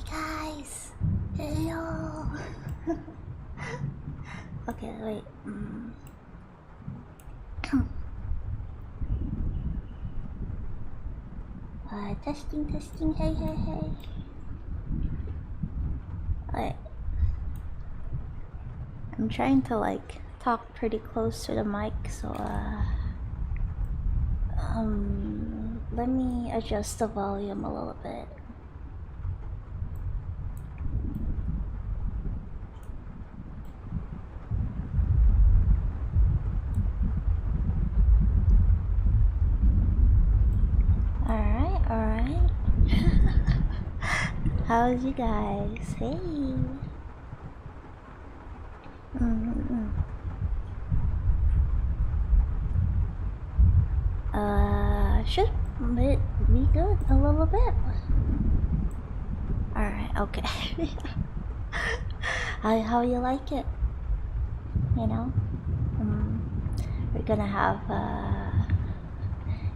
Guys, heyo. Okay, wait. Testing. Hey. Alright. I'm trying to like talk pretty close to the mic, so let me adjust the volume a little bit. Alright. How's you guys? Hey. Should be good a little bit. Alright, okay. How you like it? You know? We're gonna have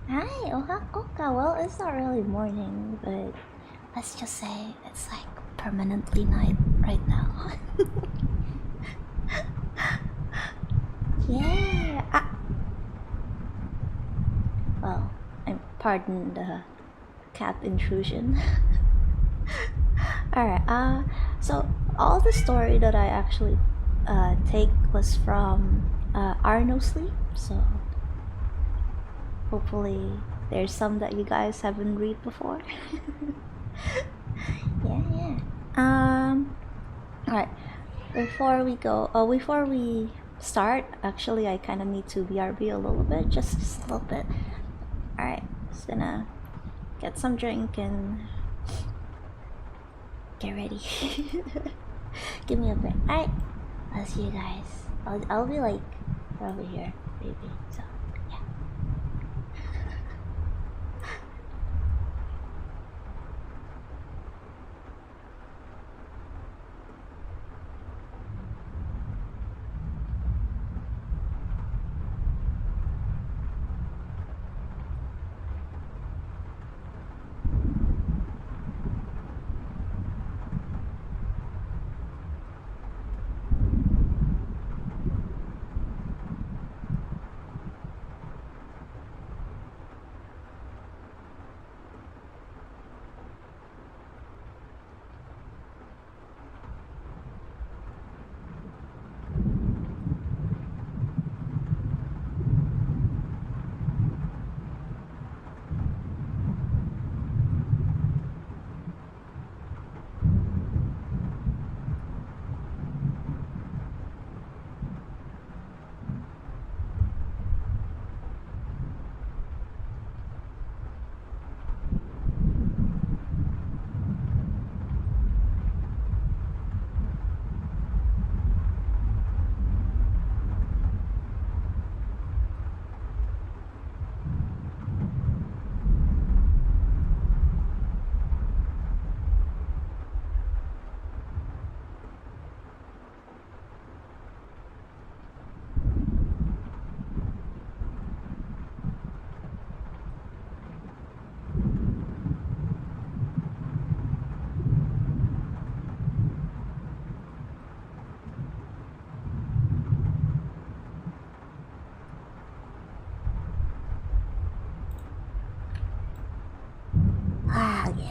Hi, Ohakoka. Well, it's not really morning, but let's just say it's like permanently night right now. Yeah. Well, pardon the cat intrusion. Alright, so all the story that I actually take was from Arno Sleep, so hopefully there's some that you guys haven't read before. Yeah. Alright, before we start, actually I kind of need to BRB a little bit, just a little bit. Alright, just gonna get some drink and get ready. Give me a bit. Alright, I'll see you guys I'll be like over here, maybe. So yeah.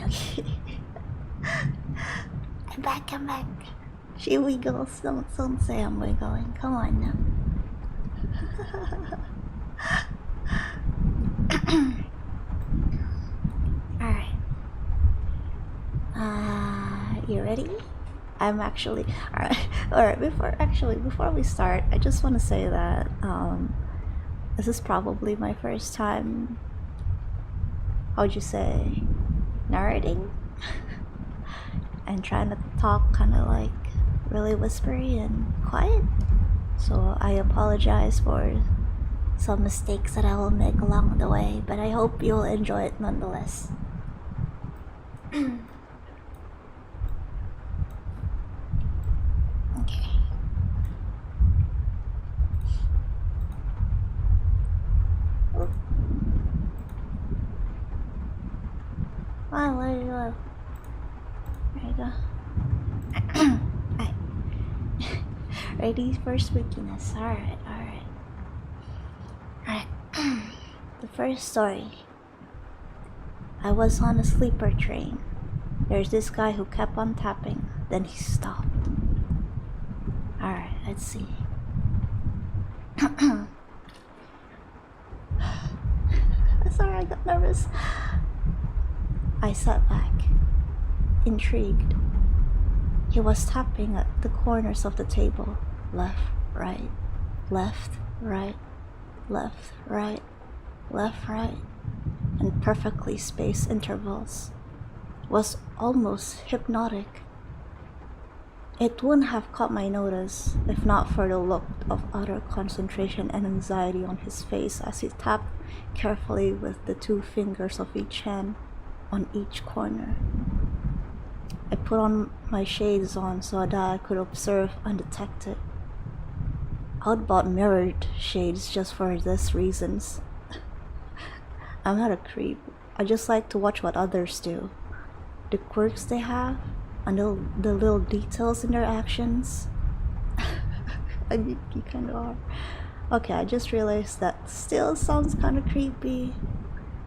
Okay. I'm back. She wiggles. Don't say I'm wiggling. Come on now. Alright. You ready? I'm actually alright, before we start, I just wanna say that this is probably my first time, how'd you say, narrating? And trying to talk kinda like really whispery and quiet. So I apologize for some mistakes that I will make along the way, but I hope you'll enjoy it nonetheless. Okay. Oh. Wow, where did you go? There you go. Alright. Ready for spookiness. Alright. The first story. I was on a sleeper train. There's this guy who kept on tapping, then he stopped. Alright, let's see. Sorry, I got nervous. I sat back, intrigued. He was tapping at the corners of the table. Left, right, left, right, left, right, left, right, and perfectly spaced intervals. It was almost hypnotic. It wouldn't have caught my notice if not for the look of utter concentration and anxiety on his face as he tapped carefully with the 2 fingers of each hand on each corner. I put on my shades on so that I could observe undetected. I'd bought mirrored shades just for these reasons. I'm not a creep. I just like to watch what others do. The quirks they have, and the little details in their actions. I mean, you kind of are. Okay, I just realized that still sounds kind of creepy.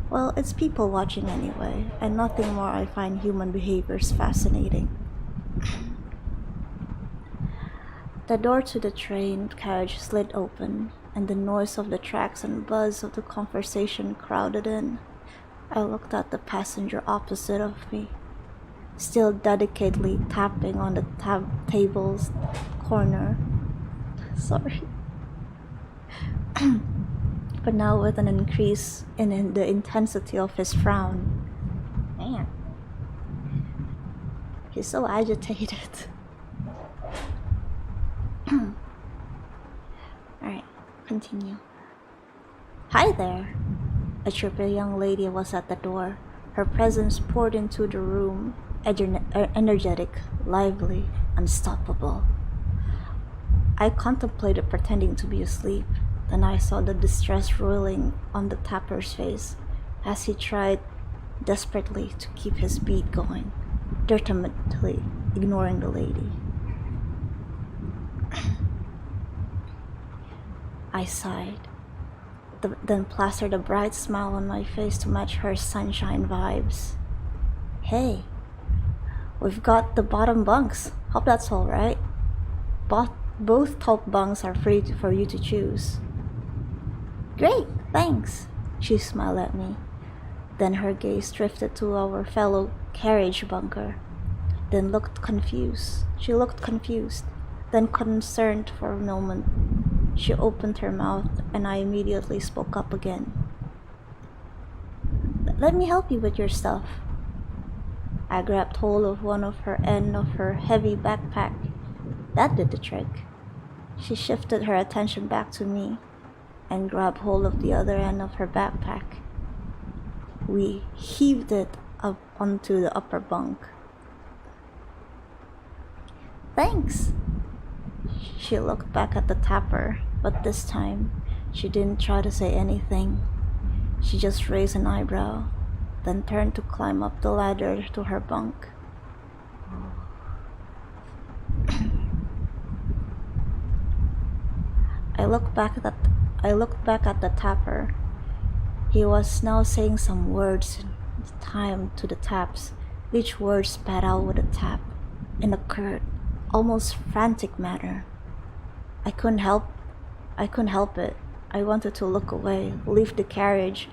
Well, it's people watching anyway, and nothing more I find human behaviors fascinating. The door to the train carriage slid open, and the noise of the tracks and buzz of the conversation crowded in. I looked at the passenger opposite of me, still dedicatedly tapping on the table's corner. Sorry. But now with an increase in the intensity of his frown. Man. He's so agitated. continue. Hi there. A chirpy young lady was at the door. Her presence poured into the room, energetic, lively, unstoppable. I contemplated pretending to be asleep. Then I saw the distress rolling on the tapper's face as he tried desperately to keep his beat going, determinedly ignoring the lady. I sighed, then plastered a bright smile on my face to match her sunshine vibes. Hey, we've got the bottom bunks. Hope that's all right. Both top bunks are free for you to choose. Great, thanks. She smiled at me. Then her gaze drifted to our fellow carriage bunker. Then looked confused. She looked confused, then concerned for a moment. She opened her mouth, and I immediately spoke up again. Let me help you with your stuff. I grabbed hold of one of her end of her heavy backpack. That did the trick. She shifted her attention back to me and grabbed hold of the other end of her backpack. We heaved it up onto the upper bunk. Thanks. She looked back at the tapper, but this time she didn't try to say anything. She just raised an eyebrow, then turned to climb up the ladder to her bunk. I looked back at the tapper. He was now saying some words timed to the taps, each word spat out with a tap, in a curt, almost frantic manner. I couldn't help it. I wanted to look away, leave the carriage,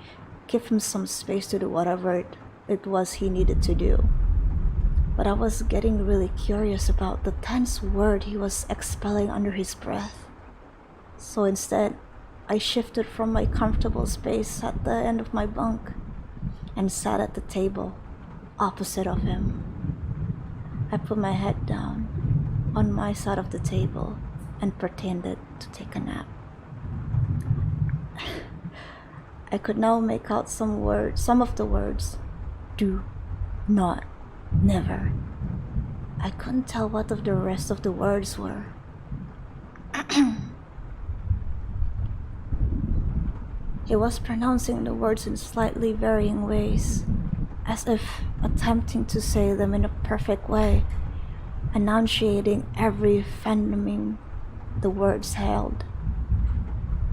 give him some space to do whatever it was he needed to do. But I was getting really curious about the tense word he was expelling under his breath. So instead, I shifted from my comfortable space at the end of my bunk and sat at the table opposite of him. I put my head down on my side of the table and pretended to take a nap. I could now make out some of the words. Do, not, never. I couldn't tell what of the rest of the words were. He was pronouncing the words in slightly varying ways, as if attempting to say them in a perfect way, enunciating every phoneme the words held.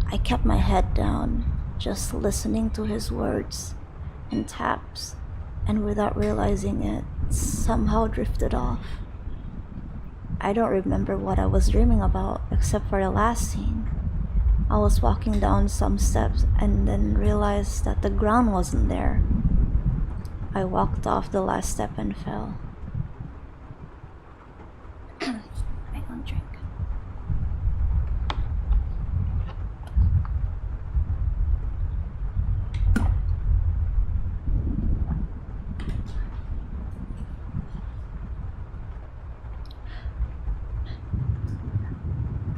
I kept my head down, just listening to his words and taps, and without realizing it, somehow drifted off. I don't remember what I was dreaming about except for the last scene. I was walking down some steps and then realized that the ground wasn't there. I walked off the last step and fell. I don't drink.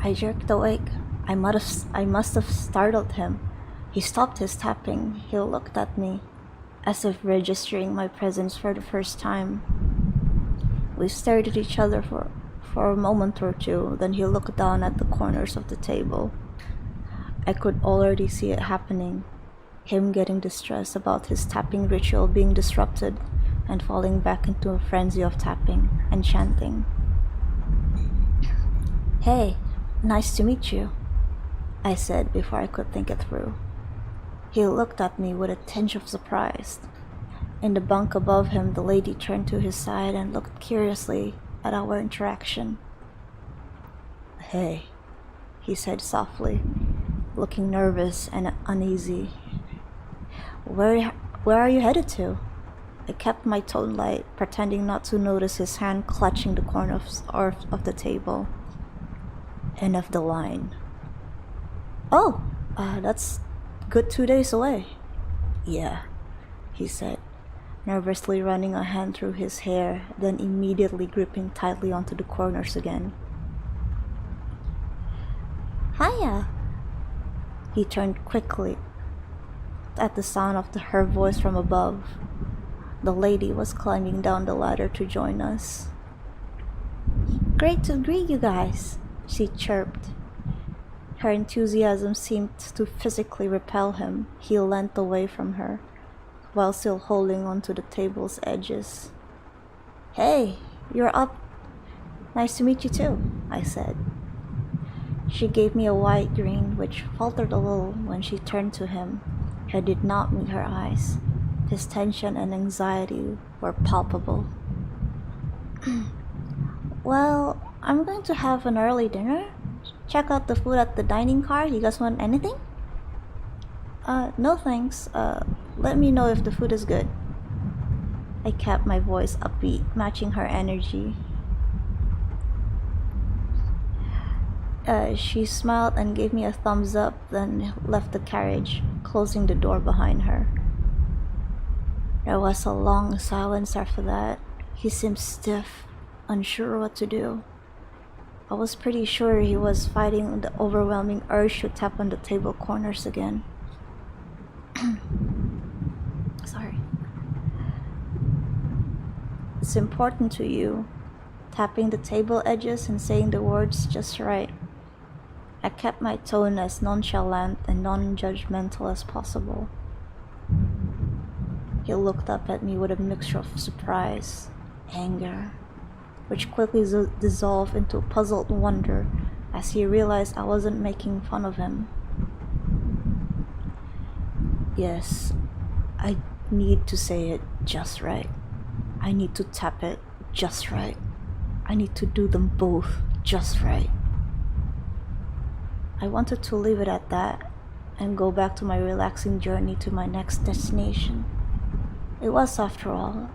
I jerked awake. I must have startled him. He stopped his tapping. He looked at me, as if registering my presence for the first time. We stared at each other for a moment or two, then he looked down at the corners of the table. I could already see it happening, him getting distressed about his tapping ritual being disrupted and falling back into a frenzy of tapping and chanting. Hey, nice to meet you, I said before I could think it through. He looked at me with a tinge of surprise. In the bunk above him, the lady turned to his side and looked curiously at our interaction. Hey, he said softly, looking nervous and uneasy. Where are you headed to? I kept my tone light, pretending not to notice his hand clutching the corner of the table. End of the line. Oh, that's good 2 days away. Yeah, he said, nervously running a hand through his hair, then immediately gripping tightly onto the corners again. Hiya. He turned quickly at the sound of her voice from above. The lady was climbing down the ladder to join us. "Great to greet you guys," she chirped. Her enthusiasm seemed to physically repel him. He leant away from her, while still holding onto the table's edges. "Hey, you're up. Nice to meet you too," I said. She gave me a wide grin, which faltered a little when she turned to him. He did not meet her eyes. His tension and anxiety were palpable. "Well, I'm going to have an early dinner. Check out the food at the dining car. You guys want anything?" No thanks. Let me know if the food is good." I kept my voice upbeat, matching her energy. She smiled and gave me a thumbs up, then left the carriage, closing the door behind her. There was a long silence after that. He seemed stiff, unsure what to do. I was pretty sure he was fighting the overwhelming urge to tap on the table corners again. Sorry. "It's important to you," tapping the table edges and saying the words just right. I kept my tone as nonchalant and non-judgmental as possible. He looked up at me with a mixture of surprise, anger, which quickly dissolved into puzzled wonder as he realized I wasn't making fun of him. "Yes, I need to say it just right. I need to tap it just right. I need to do them both just right." I wanted to leave it at that and go back to my relaxing journey to my next destination. It was, after all,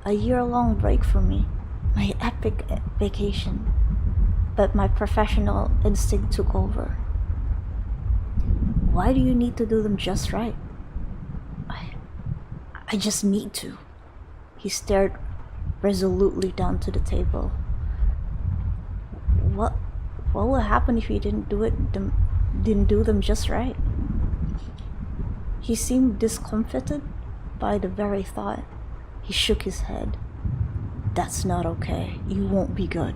a year-long break for me, my epic vacation. But my professional instinct took over. "Why do you need to do them just right?" I just need to." He stared resolutely down to the table. What would happen if you didn't do them just right?" He seemed discomfited by the very thought. He shook his head. "That's not okay. You won't be good."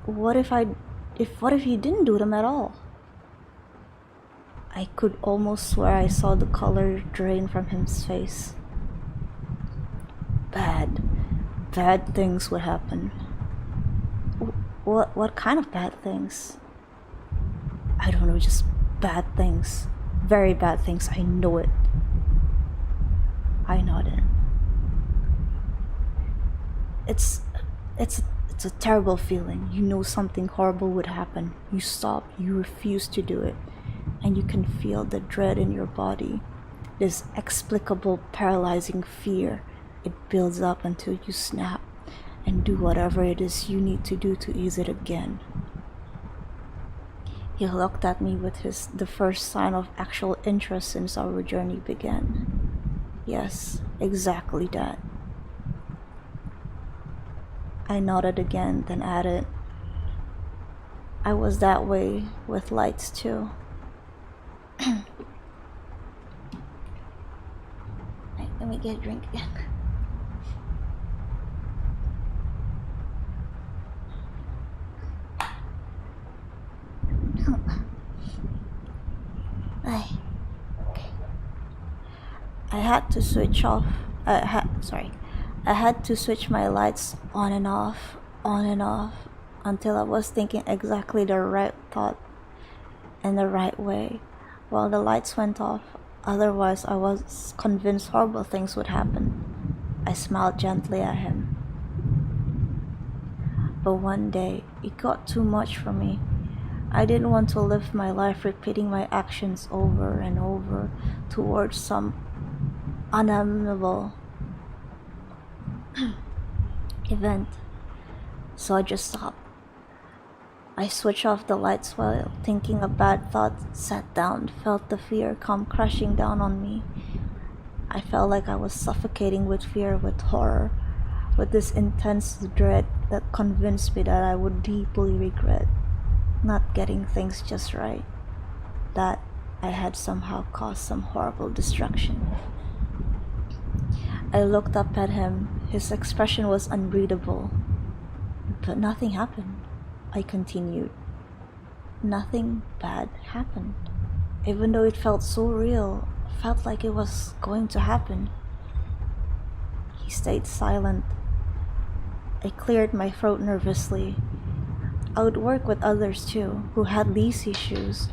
What if you didn't do them at all?" I could almost swear I saw the color drain from his face. Bad things would happen." What kind of bad things?" "I don't know, just bad things. Very bad things, I know it." I nodded. It's a terrible feeling. You know something horrible would happen. You stop, you refuse to do it, and you can feel the dread in your body. This explicable, paralyzing fear. It builds up until you snap and do whatever it is you need to do to ease it again. He looked at me with the first sign of actual interest since our journey began. "Yes, exactly that." I nodded again, then added, "I was that way with lights too." Let me get a drink again. Okay. I had to switch my lights on and off, until I was thinking exactly the right thought in the right way, while the lights went off. Otherwise, I was convinced horrible things would happen. I smiled gently at him. But one day, it got too much for me. I didn't want to live my life repeating my actions over and over towards some unamenable event. So I just stopped. I switched off the lights while thinking a bad thought, sat down, felt the fear come crashing down on me. I felt like I was suffocating with fear, with horror, with this intense dread that convinced me that I would deeply regret not getting things just right, that I had somehow caused some horrible destruction. I looked up at him. His expression was unreadable. But nothing happened. I continued. Nothing bad happened. Even though it felt so real, felt like it was going to happen. He stayed silent. I cleared my throat nervously. I would work with others too, who had these issues.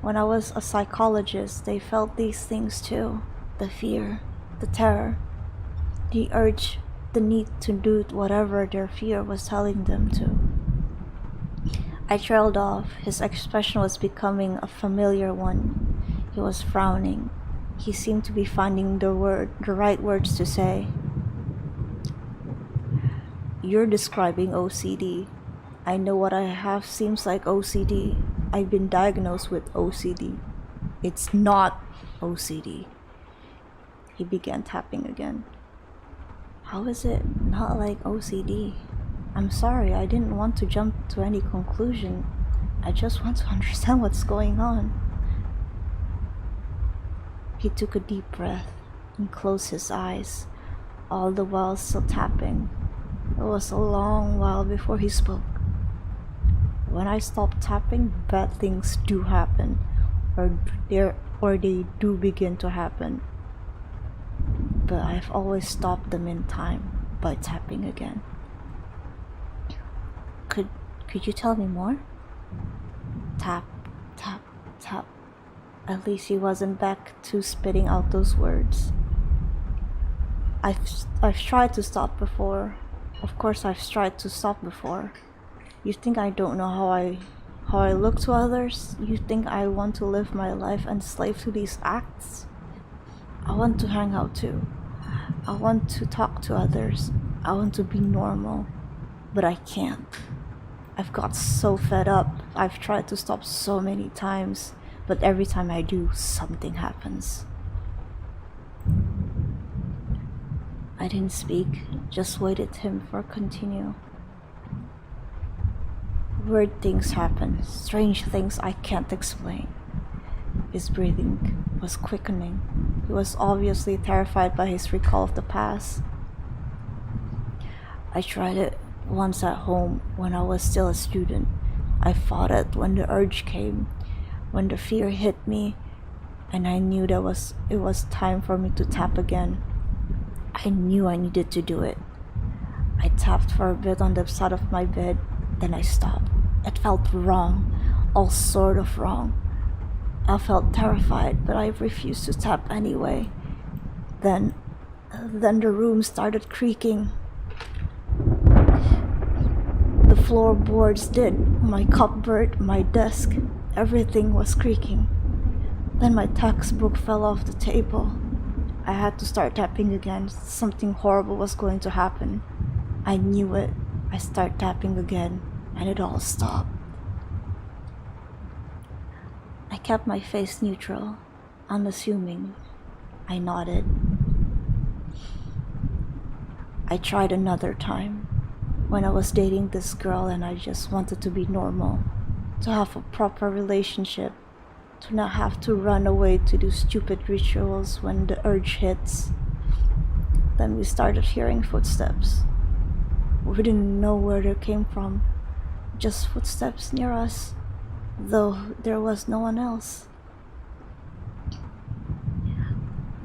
When I was a psychologist, they felt these things too. The fear, the terror, the urge, the need to do whatever their fear was telling them to. I trailed off. His expression was becoming a familiar one. He was frowning. He seemed to be finding the right words to say. You're describing OCD. I know what I have seems like OCD. I've been diagnosed with OCD. It's not OCD. He began tapping again. How is it not like OCD? I'm sorry, I didn't want to jump to any conclusion. I just want to understand what's going on. He took a deep breath and closed his eyes, all the while still tapping. It was a long while before he spoke. When I stop tapping, bad things do happen, or they do begin to happen. But I've always stopped them in time by tapping again. Could you tell me more? Tap, tap, tap. At least he wasn't back to spitting out those words. I've tried to stop before. Of course I've tried to stop before. You think I don't know how I look to others? You think I want to live my life enslaved to these acts? I want to hang out too. I want to talk to others. I want to be normal. But I can't. I've got so fed up. I've tried to stop so many times, but every time I do, something happens. I didn't speak, just waited him for continue. Weird things happen, strange things I can't explain. His breathing was quickening. He was obviously terrified by his recall of the past. I tried it once at home when I was still a student. I fought it when the urge came, when the fear hit me, and I knew it was time for me to tap again. I knew I needed to do it. I tapped for a bit on the side of my bed, then I stopped. It felt wrong, all sort of wrong. I felt terrified, but I refused to tap anyway. Then the room started creaking. The floorboards did, my cupboard, my desk, everything was creaking. Then my textbook fell off the table. I had to start tapping again. Something horrible was going to happen. I knew it. I started tapping again, and it all stopped. I kept my face neutral, unassuming. I nodded. I tried another time. When I was dating this girl and I just wanted to be normal, to have a proper relationship, to not have to run away to do stupid rituals when the urge hits. Then we started hearing footsteps. We didn't know where they came from, just footsteps near us, though there was no one else.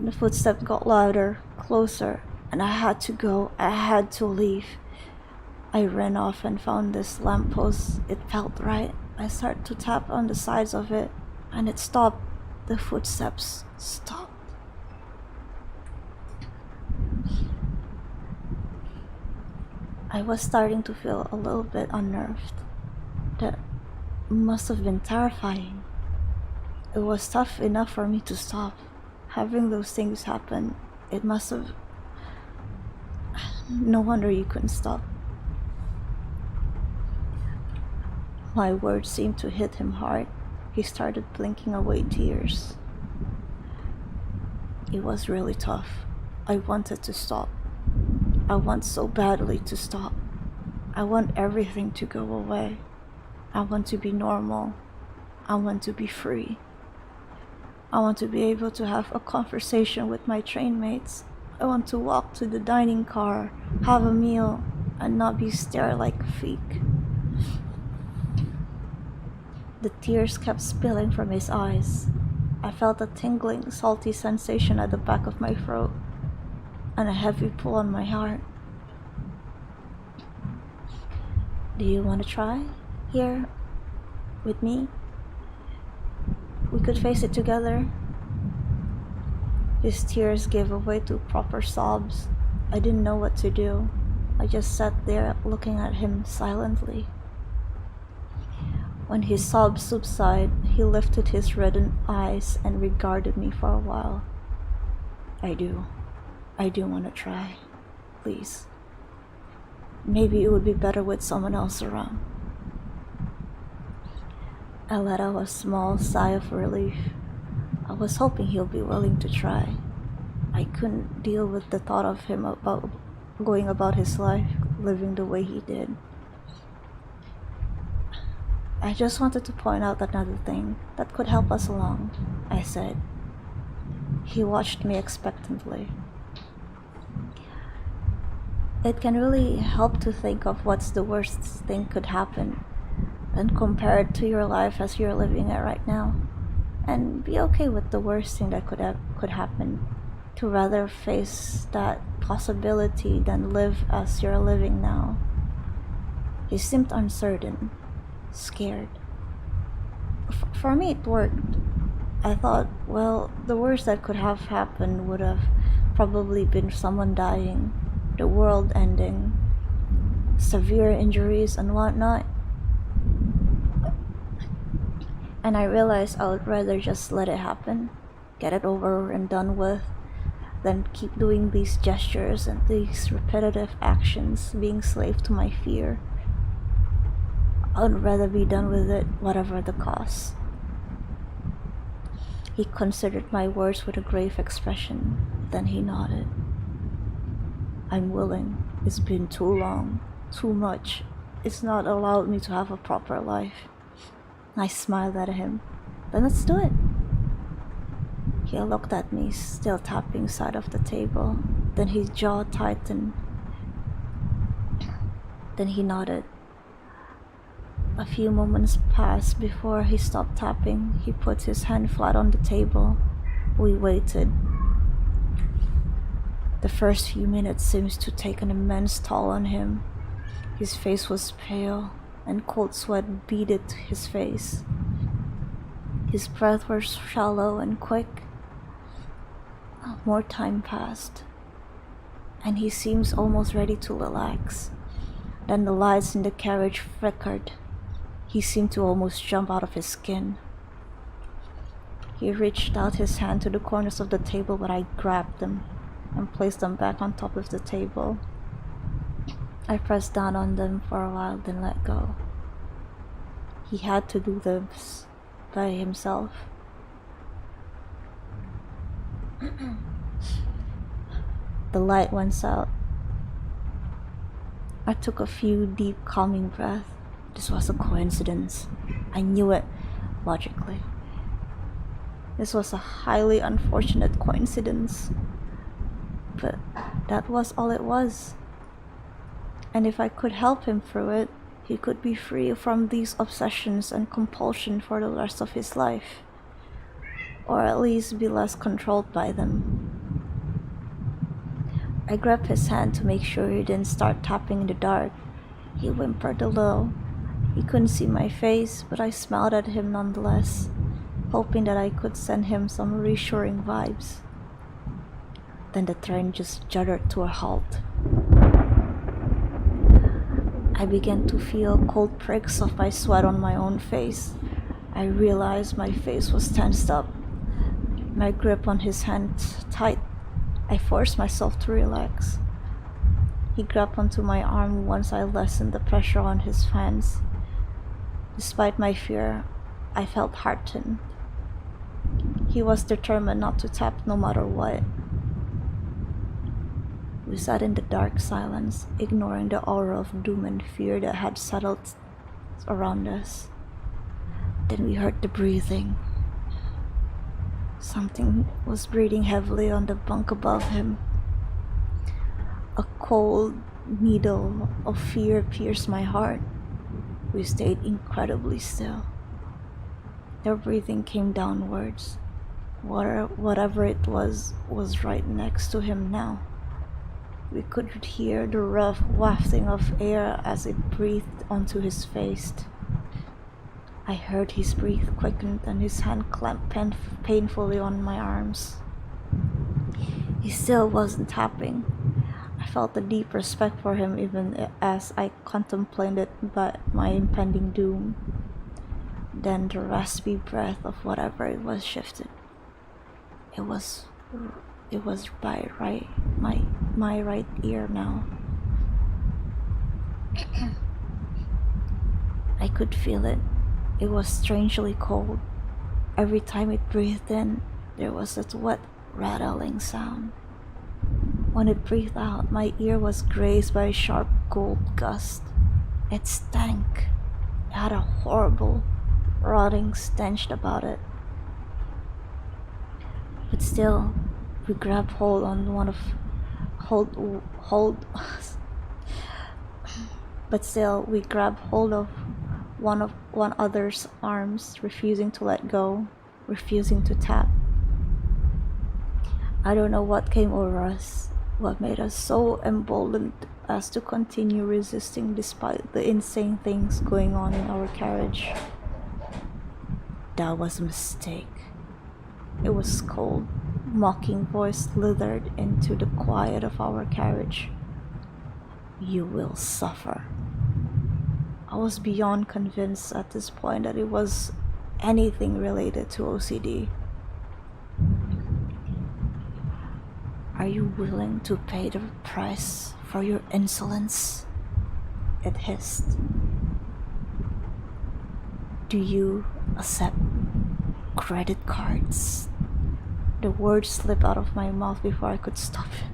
The footsteps got louder, closer, and I had to go, I had to leave. I ran off and found this lamppost. It felt right. I started to tap on the sides of it, and it stopped. The footsteps stopped. I was starting to feel a little bit unnerved. That must have been terrifying. It was tough enough for me to stop. Having those things happen, it must have... No wonder you couldn't stop. My words seemed to hit him hard. He started blinking away tears. It was really tough. I wanted to stop. I want so badly to stop. I want everything to go away. I want to be normal. I want to be free. I want to be able to have a conversation with my train mates. I want to walk to the dining car, have a meal, and not be stared like a freak. The tears kept spilling from his eyes. I felt a tingling, salty sensation at the back of my throat, and a heavy pull on my heart. Do you want to try? Here? With me? We could face it together. His tears gave way to proper sobs. I didn't know what to do. I just sat there looking at him silently. When his sobs subsided, he lifted his reddened eyes and regarded me for a while. I do want to try. Please. Maybe it would be better with someone else around. I let out a small sigh of relief. I was hoping he'll be willing to try. I couldn't deal with the thought of him going about his life, living the way he did. I just wanted to point out another thing that could help us along, I said. He watched me expectantly. It can really help to think of what's the worst thing could happen and compare it to your life as you're living it right now, and be okay with the worst thing that could happen, to rather face that possibility than live as you're living now. He seemed uncertain, scared. For me it worked. I thought, well, the worst that could have happened would have probably been someone dying, the world ending, severe injuries and whatnot. And I realized I would rather just let it happen, get it over and done with, than keep doing these gestures and these repetitive actions, being slave to my fear. I would rather be done with it, whatever the cost. He considered my words with a grave expression, then he nodded. I'm willing. It's been too long, too much. It's not allowed me to have a proper life. I smiled at him. Then let's do it. He looked at me, still tapping side of the table. Then his jaw tightened. Then he nodded. A few moments passed before he stopped tapping. He put his hand flat on the table. We waited. The first few minutes seemed to take an immense toll on him. His face was pale, and cold sweat beaded his face. His breath was shallow and quick. More time passed, and he seems almost ready to relax. Then the lights in the carriage flickered. He seemed to almost jump out of his skin. He reached out his hand to the corners of the table, but I grabbed them and placed them back on top of the table. I pressed down on them for a while, then let go. He had to do this by himself. The light went out. I took a few deep, calming breaths. This was a coincidence. I knew it logically. This was a highly unfortunate coincidence. But that was all it was. And if I could help him through it, he could be free from these obsessions and compulsion for the rest of his life. Or at least be less controlled by them. I grabbed his hand to make sure he didn't start tapping in the dark. He whimpered a little. He couldn't see my face, but I smiled at him nonetheless, hoping that I could send him some reassuring vibes. Then the train just juddered to a halt. I began to feel cold pricks of my sweat on my own face. I realized my face was tensed up, my grip on his hand tight. I forced myself to relax. He grabbed onto my arm once I lessened the pressure on his hands. Despite my fear, I felt heartened. He was determined not to tap no matter what. We sat in the dark silence, ignoring the aura of doom and fear that had settled around us. Then we heard the breathing. Something was breathing heavily on the bunk above him. A cold needle of fear pierced my heart. We stayed incredibly still. Their breathing came downwards. Whatever it was right next to him now. We could hear the rough wafting of air as it breathed onto his face. I heard his breath quickened and his hand clamped painfully on my arms. He still wasn't tapping. I felt a deep respect for him even as I contemplated my impending doom. Then the raspy breath of whatever it was shifted. It was by my right ear now. I could feel it. It was strangely cold. Every time it breathed in, there was that wet, rattling sound. When it breathed out, my ear was grazed by a sharp cold gust. It stank. It had a horrible, rotting stench about it. But still, we grabbed hold on of one other's arms, refusing to let go, refusing to tap. I don't know what came over us, what made us so emboldened as to continue resisting despite the insane things going on in our carriage. That was a mistake. It was cold, mocking voice slithered into the quiet of our carriage. You will suffer. I was beyond convinced at this point that it was anything related to OCD. Are you willing to pay the price for your insolence? It hissed. Do you accept credit cards? The words slipped out of my mouth before I could stop it.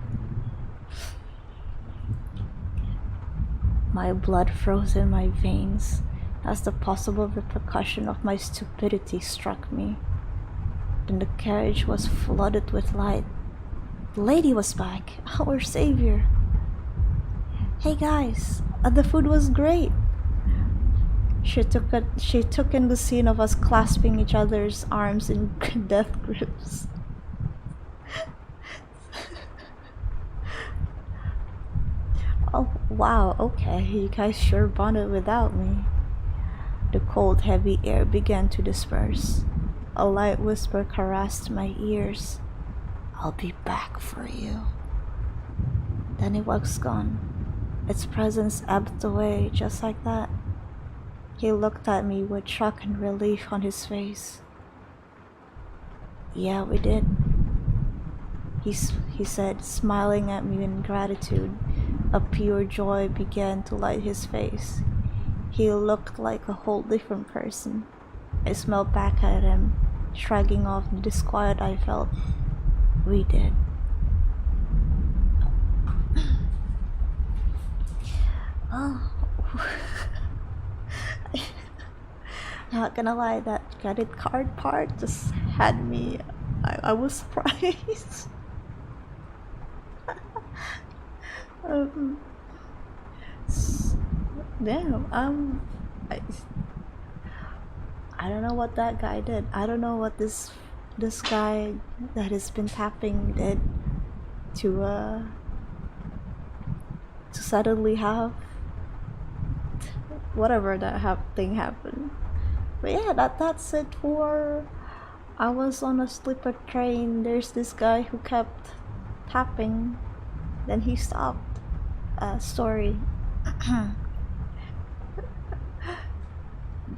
My blood froze in my veins as the possible repercussion of my stupidity struck me. Then the carriage was flooded with light. The lady was back, our savior. Hey guys, the food was great. She took in the scene of us clasping each other's arms in death grips. Oh wow, okay, you guys sure bonded without me. The cold, heavy air began to disperse. A light whisper caressed my ears. I'll be back for you. Then it was gone. Its presence ebbed away just like that. He looked at me with shock and relief on his face. Yeah, we did. He said, smiling at me in gratitude. A pure joy began to light his face. He looked like a whole different person. I smiled back at him, shrugging off the disquiet I felt. We did. Oh. Not gonna lie, that credit card part just had me. I was surprised. Damn. I don't know what that guy did. I don't know what this guy that has been tapping did to suddenly have whatever thing happened. But yeah, that's it for I was on a sleeper train. There's this guy who kept tapping, then he stopped. Story.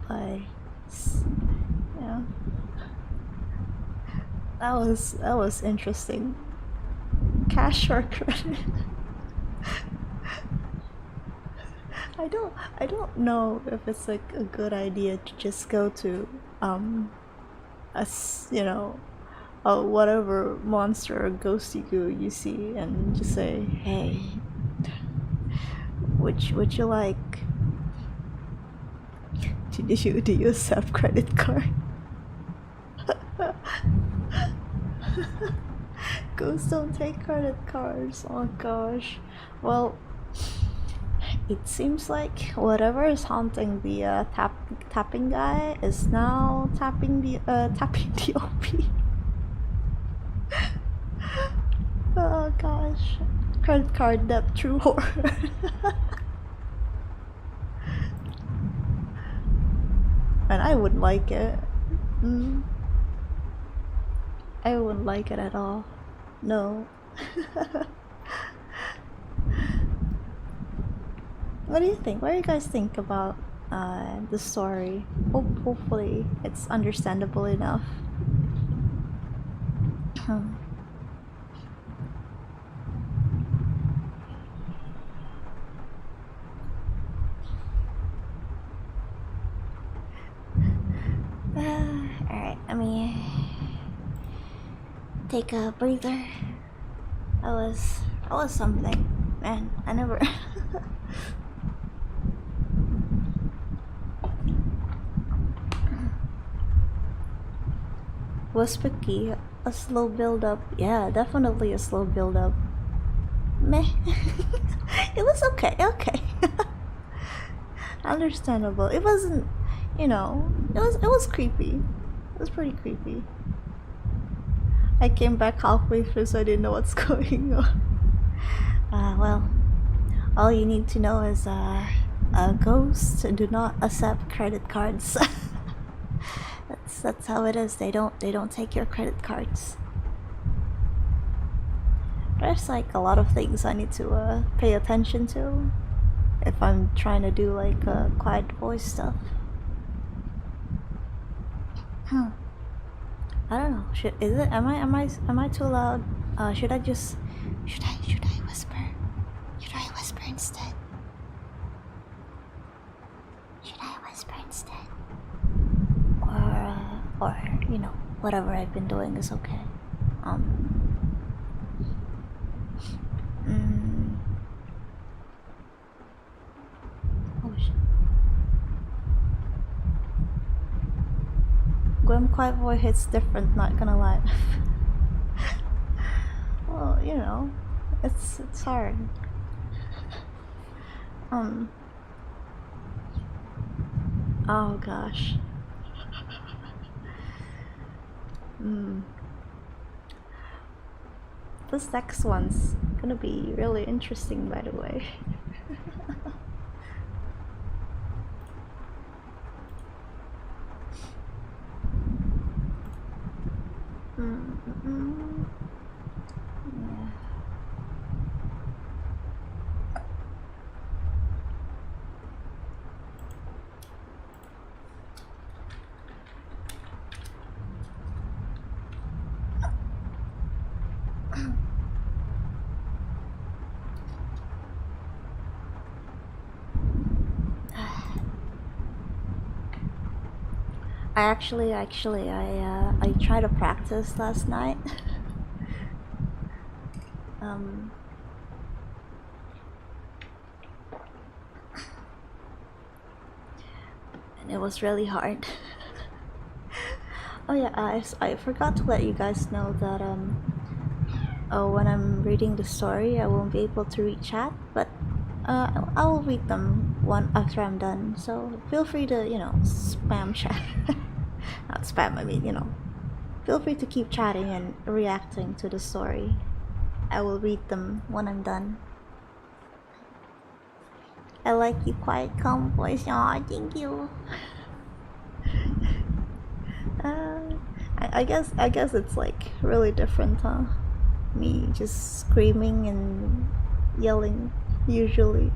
But yeah, that was interesting. Cash or credit? I don't know if it's like a good idea to just go to whatever monster or ghost you see and just say, hey, would you like Do you accept credit card? Ghosts don't take credit cards. Oh gosh. Well, it seems like whatever is haunting the tapping guy is now tapping the OP. Oh gosh. Credit card debt, true horror. And I wouldn't like it. I wouldn't like it at all. No. What do you think? What do you guys think about the story? Hopefully it's understandable enough. Alright, let me take a breather. That was something. Man, I never was spooky. A slow build up. Yeah, definitely a slow build up. Meh. It was okay. Understandable. It wasn't, you know, it was creepy. It was pretty creepy. I came back halfway through, so I didn't know what's going on. Well, all you need to know is ghosts do not accept credit cards. That's how it is. They don't take your credit cards. There's like a lot of things I need to pay attention to if I'm trying to do like quiet voice stuff. I don't know. Am I too loud? Should I whisper? Should I whisper instead? Should I whisper instead? Or you know, whatever I've been doing is okay. Oh shit. Gwen quiet voice hits different, not gonna lie. Well, you know, it's hard. Oh gosh. This next one's gonna be really interesting, by the way. Yeah. I tried to practice last night. And it was really hard. Oh yeah, I forgot to let you guys know that when I'm reading the story, I won't be able to read chat, but I'll read them one after I'm done. So feel free to, you know, spam chat. Not spam, I mean, you know. Feel free to keep chatting and reacting to the story. I will read them when I'm done. I like your quiet, calm voice. Aw, thank you. I guess it's like really different, huh? Me just screaming and yelling usually.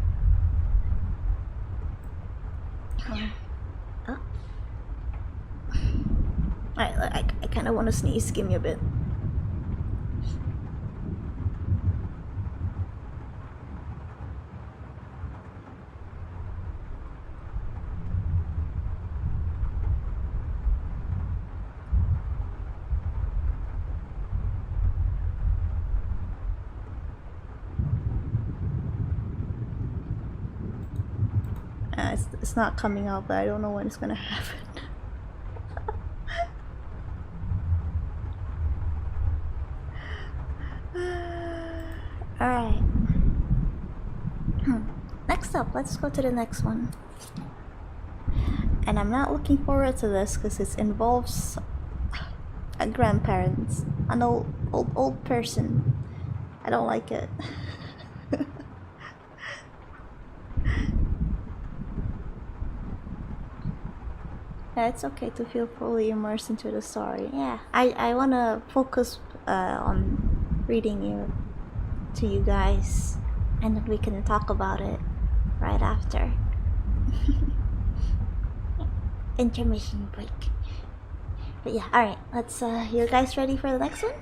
I kind of want to sneeze. Give me a bit. It's not coming out, but I don't know when it's gonna happen. Alright. Next up, let's go to the next one. And I'm not looking forward to this because it involves a grandparents, an old person. I don't like it. Yeah, it's okay to feel fully immersed into the story. Yeah, I wanna focus on reading it to you guys, and then we can talk about it right after. Intermission break. But yeah, alright, let's you guys ready for the next one?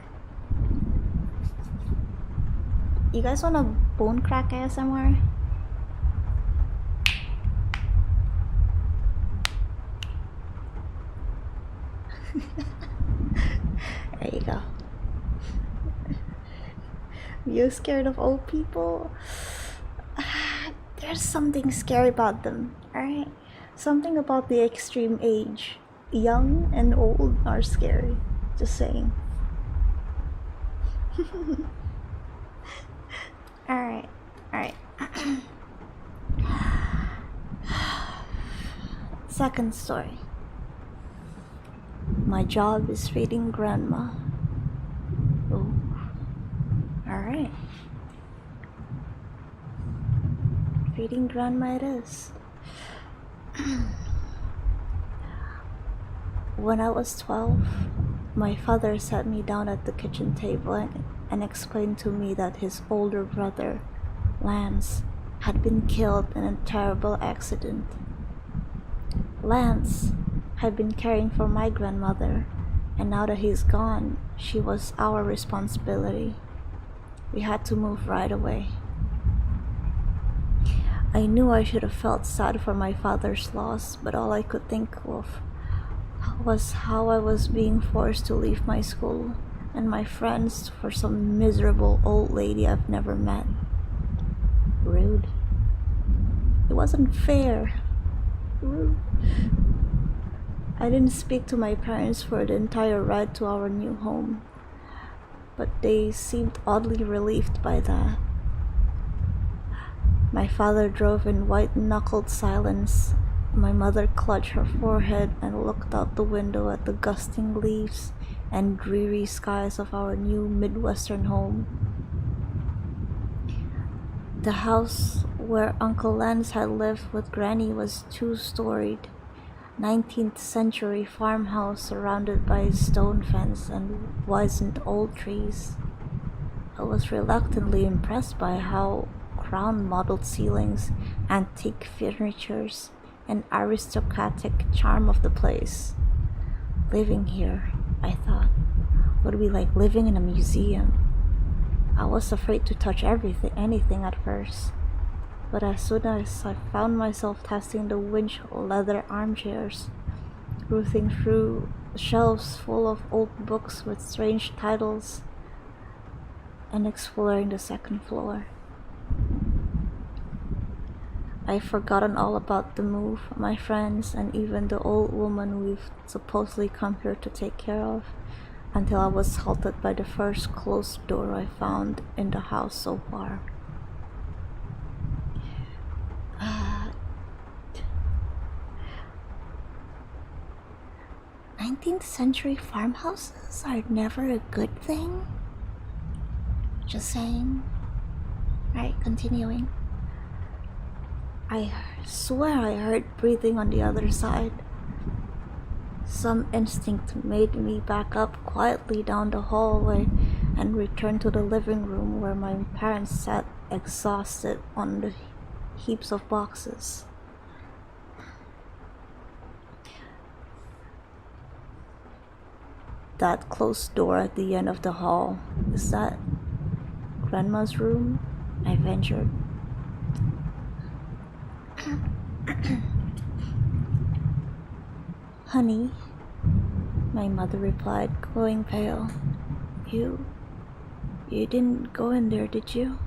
You guys wanna bone crack ASMR? There you go. You scared of old people? There's something scary about them, alright? Something about the extreme age. Young and old are scary. Just saying. Alright, alright. Second story. My job is reading grandma. Oh. Alright. Reading grandma it is. When I was 12, my father sat me down at the kitchen table and explained to me that his older brother, Lance, had been killed in a terrible accident. Lance had been caring for my grandmother, and now that he's gone, she was our responsibility. We had to move right away. I knew I should have felt sad for my father's loss, but all I could think of was how I was being forced to leave my school and my friends for some miserable old lady I've never met. Rude. It wasn't fair. Rude. I didn't speak to my parents for the entire ride to our new home, but they seemed oddly relieved by that. My father drove in white-knuckled silence. My mother clutched her forehead and looked out the window at the gusting leaves and dreary skies of our new Midwestern home. The house where Uncle Lance had lived with Granny was two-storied, 19th century farmhouse surrounded by a stone fence and wizened old trees. I was reluctantly impressed by how crown-modeled ceilings, antique furnitures, and aristocratic charm of the place. Living here, I thought, would be like living in a museum. I was afraid to touch anything at first, but as soon as I found myself testing the winch leather armchairs, rooting through shelves full of old books with strange titles, and exploring the second floor, I'd forgotten all about the move, my friends, and even the old woman we've supposedly come here to take care of, until I was halted by the first closed door I found in the house so far. 19th century farmhouses are never a good thing? Just saying. Right, continuing. I swear I heard breathing on the other side. Some instinct made me back up quietly down the hallway and return to the living room where my parents sat exhausted on the heaps of boxes. That closed door at the end of the hall, is that Grandma's room? I ventured. Honey, my mother replied, glowing pale. You didn't go in there, did you?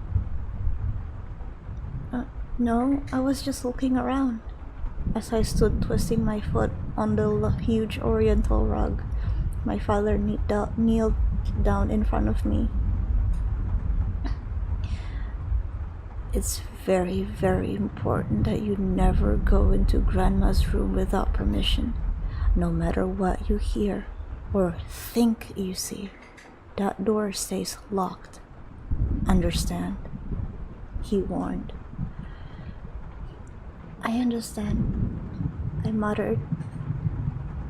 No, I was just looking around. As I stood twisting my foot on the huge oriental rug, my father kneeled down in front of me. It's very, very important that you never go into Grandma's room without permission. No matter what you hear or think you see, that door stays locked. Understand? He warned. I understand, I muttered,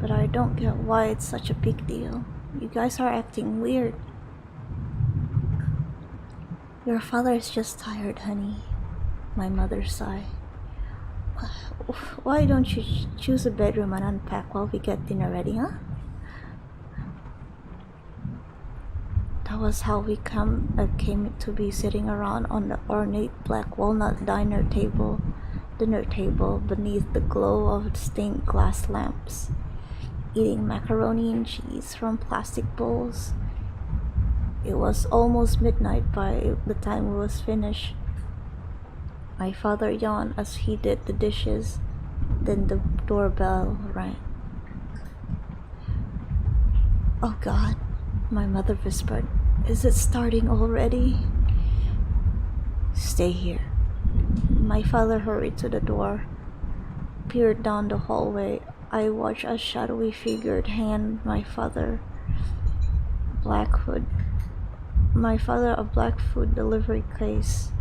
but I don't get why it's such a big deal. You guys are acting weird. Your father is just tired, honey, my mother sighed. Why don't you choose a bedroom and unpack while we get dinner ready, huh? That was how we came to be sitting around on the ornate black walnut dinner table beneath the glow of stained glass lamps, eating macaroni and cheese from plastic bowls. It was almost midnight by the time we was finished. My father yawned as he did the dishes. Then the doorbell rang. Oh God, my mother whispered. Is it starting already? Stay here. My father hurried to the door, peered down the hallway. I watched a shadowy figure hand my father a black food delivery case,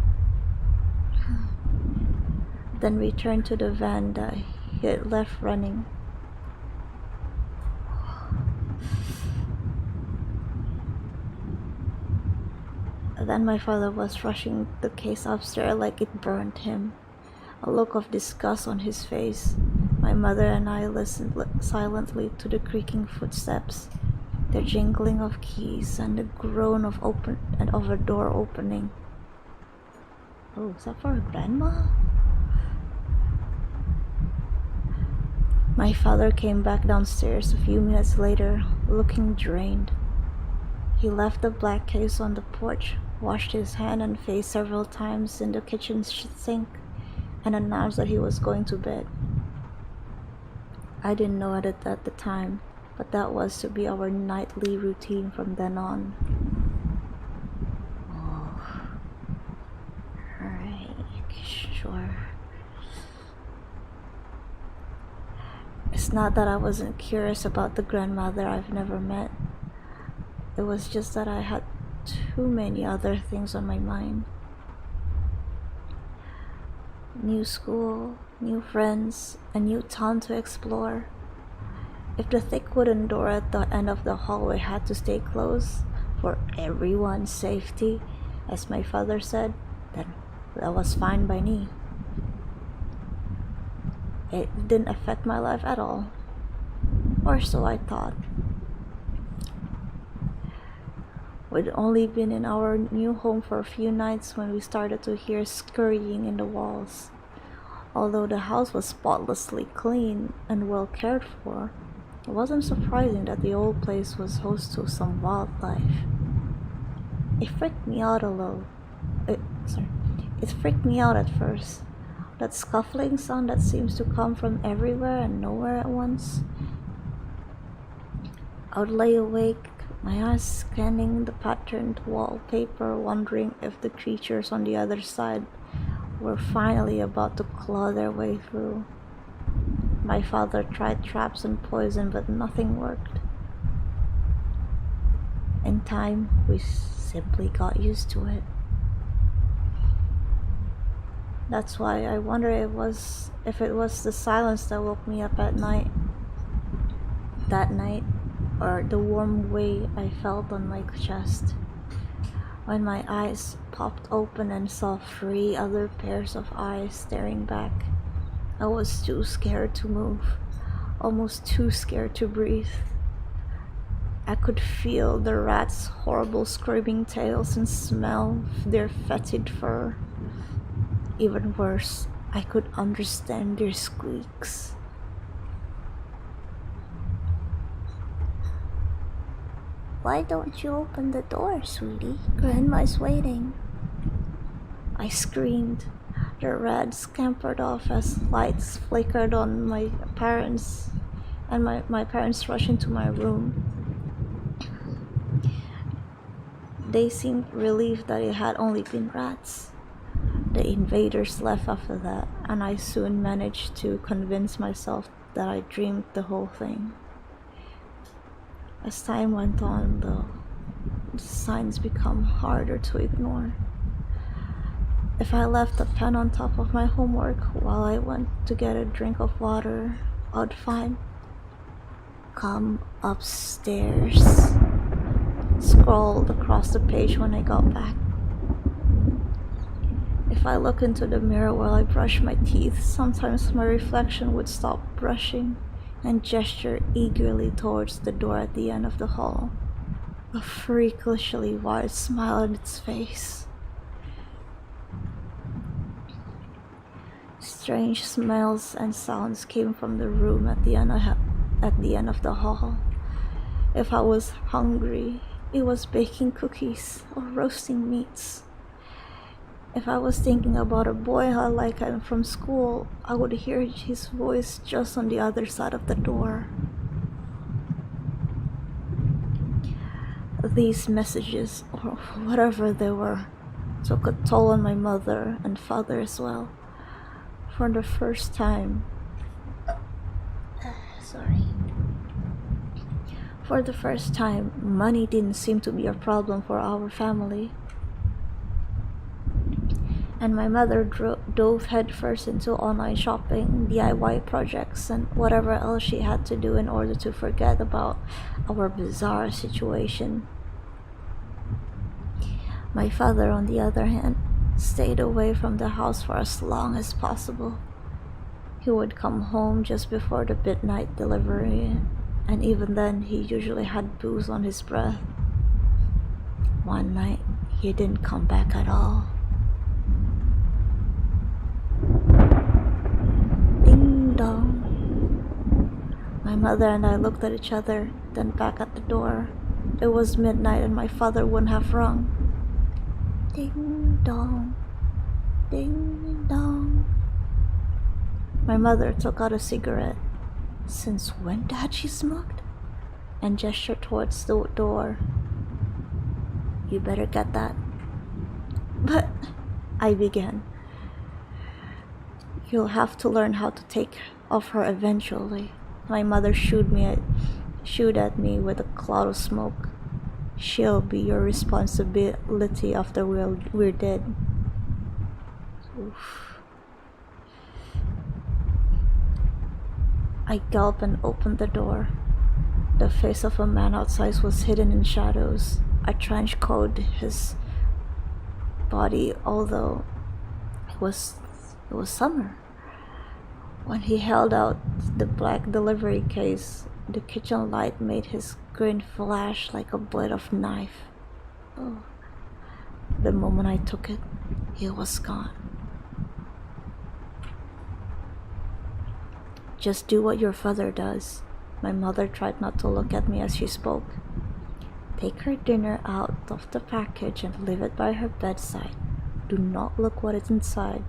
then returned to the van that he had left running. Then my father was rushing the case upstairs like it burned him, a look of disgust on his face. My mother and I listened silently to the creaking footsteps, the jingling of keys, and the groan of a door opening. Oh, is that for Grandma? My father came back downstairs a few minutes later, looking drained. He left the black case on the porch, washed his hand and face several times in the kitchen sink, and announced that he was going to bed. I didn't know it at the time, but that was to be our nightly routine from then on. Oh, alright, sure. It's not that I wasn't curious about the grandmother I've never met. It was just that I had too many other things on my mind. New school, new friends, a new town to explore. If the thick wooden door at the end of the hallway had to stay closed for everyone's safety, as my father said, then that was fine by me. It didn't affect my life at all, or so I thought. We'd only been in our new home for a few nights when we started to hear scurrying in the walls. Although the house was spotlessly clean and well cared for, it wasn't surprising that the old place was host to some wildlife. It freaked me out It freaked me out at first. That scuffling sound that seems to come from everywhere and nowhere at once. I would lay awake, my eyes scanning the patterned wallpaper, wondering if the creatures on the other side were finally about to claw their way through. My father tried traps and poison, but nothing worked. In time, we simply got used to it. That's why I wonder if it was the silence that woke me up at night. That night, or the warm weight I felt on my chest. When my eyes popped open and saw 3 other pairs of eyes staring back, I was too scared to move, almost too scared to breathe. I could feel the rats' horrible screaming tails and smell their fetid fur. Even worse, I could understand their squeaks. Why don't you open the door, sweetie? Grandma's waiting. I screamed, The rat scampered off as lights flickered on my parents, and my parents rushed into my room. They seemed relieved that it had only been rats. The invaders left after that, and I soon managed to convince myself that I dreamed the whole thing. As time went on, though, the signs become harder to ignore. If I left a pen on top of my homework while I went to get a drink of water, I'd find "Come upstairs" scrawled across the page when I got back. If I look into the mirror while I brush my teeth, sometimes my reflection would stop brushing and gesture eagerly towards the door at the end of the hall, a freakishly wide smile on its face. Strange smells and sounds came from the room at the end of the hall. If I was hungry, it was baking cookies or roasting meats. If I was thinking about a boy I liked from school, I would hear his voice just on the other side of the door. These messages, or whatever they were, took a toll on my mother and father as well. For the first time, money didn't seem to be a problem for our family. And my mother dove headfirst into online shopping, DIY projects, and whatever else she had to do in order to forget about our bizarre situation. My father, on the other hand, stayed away from the house for as long as possible. He would come home just before the midnight delivery, and even then he usually had booze on his breath. One night, he didn't come back at all. Ding dong. My mother and I looked at each other, then back at the door. It was midnight and my father wouldn't have rung. Ding dong, ding dong. My mother took out a cigarette. Since when had she smoked? And gestured towards the door. You better get that. But I began. You'll have to learn how to take of her eventually. My mother shooed at me with a cloud of smoke. She'll be your responsibility after we're dead. Oof. I gulped and opened the door. The face of a man outside was hidden in shadows. A trench coat his body, although it was summer. When he held out the black delivery case, the kitchen light made his grin flash like a blade of knife. Oh. The moment I took it, he was gone. Just do what your father does. My mother tried not to look at me as she spoke. Take her dinner out of the package and leave it by her bedside. Do not look what is inside.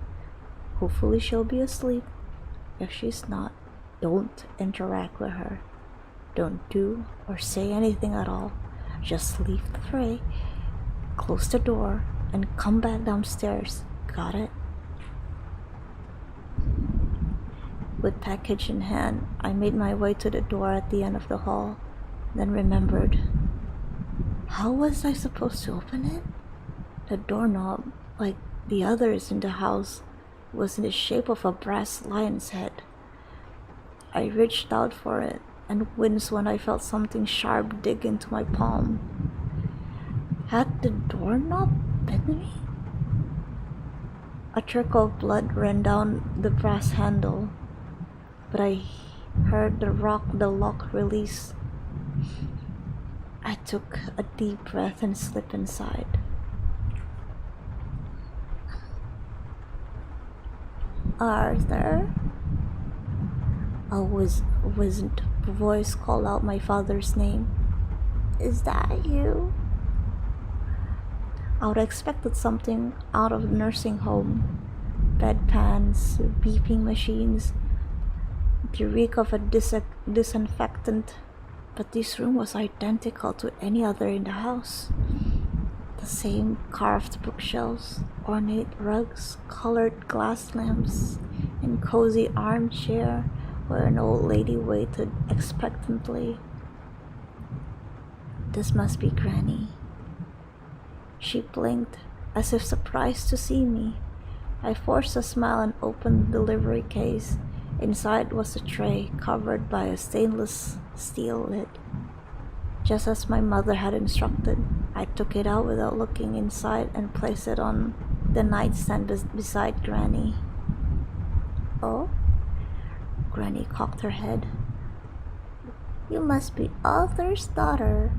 Hopefully she'll be asleep. If she's not, don't interact with her. Don't do or say anything at all. Just leave the tray, close the door, and come back downstairs. Got it? With package in hand, I made my way to the door at the end of the hall, then remembered. How was I supposed to open it? The doorknob, like the others in the house, was in the shape of a brass lion's head. I reached out for it and winced when I felt something sharp dig into my palm. Had the doorknob bitten me? A trickle of blood ran down the brass handle, but I heard the lock release. I took a deep breath and slipped inside. Arthur? A wizened voice called out my father's name. Is that you? I would have expected something out of the nursing home. bedpans, beeping machines, the reek of a disinfectant, but this room was identical to any other in the house. The same carved bookshelves, ornate rugs, colored glass lamps, and cozy armchair where an old lady waited expectantly. This must be Granny. She blinked, as if surprised to see me. I forced a smile and opened the delivery case. Inside was a tray covered by a stainless steel lid. Just as my mother had instructed, I took it out without looking inside and placed it on the nightstand beside Granny. Oh? Granny cocked her head. You must be Arthur's daughter.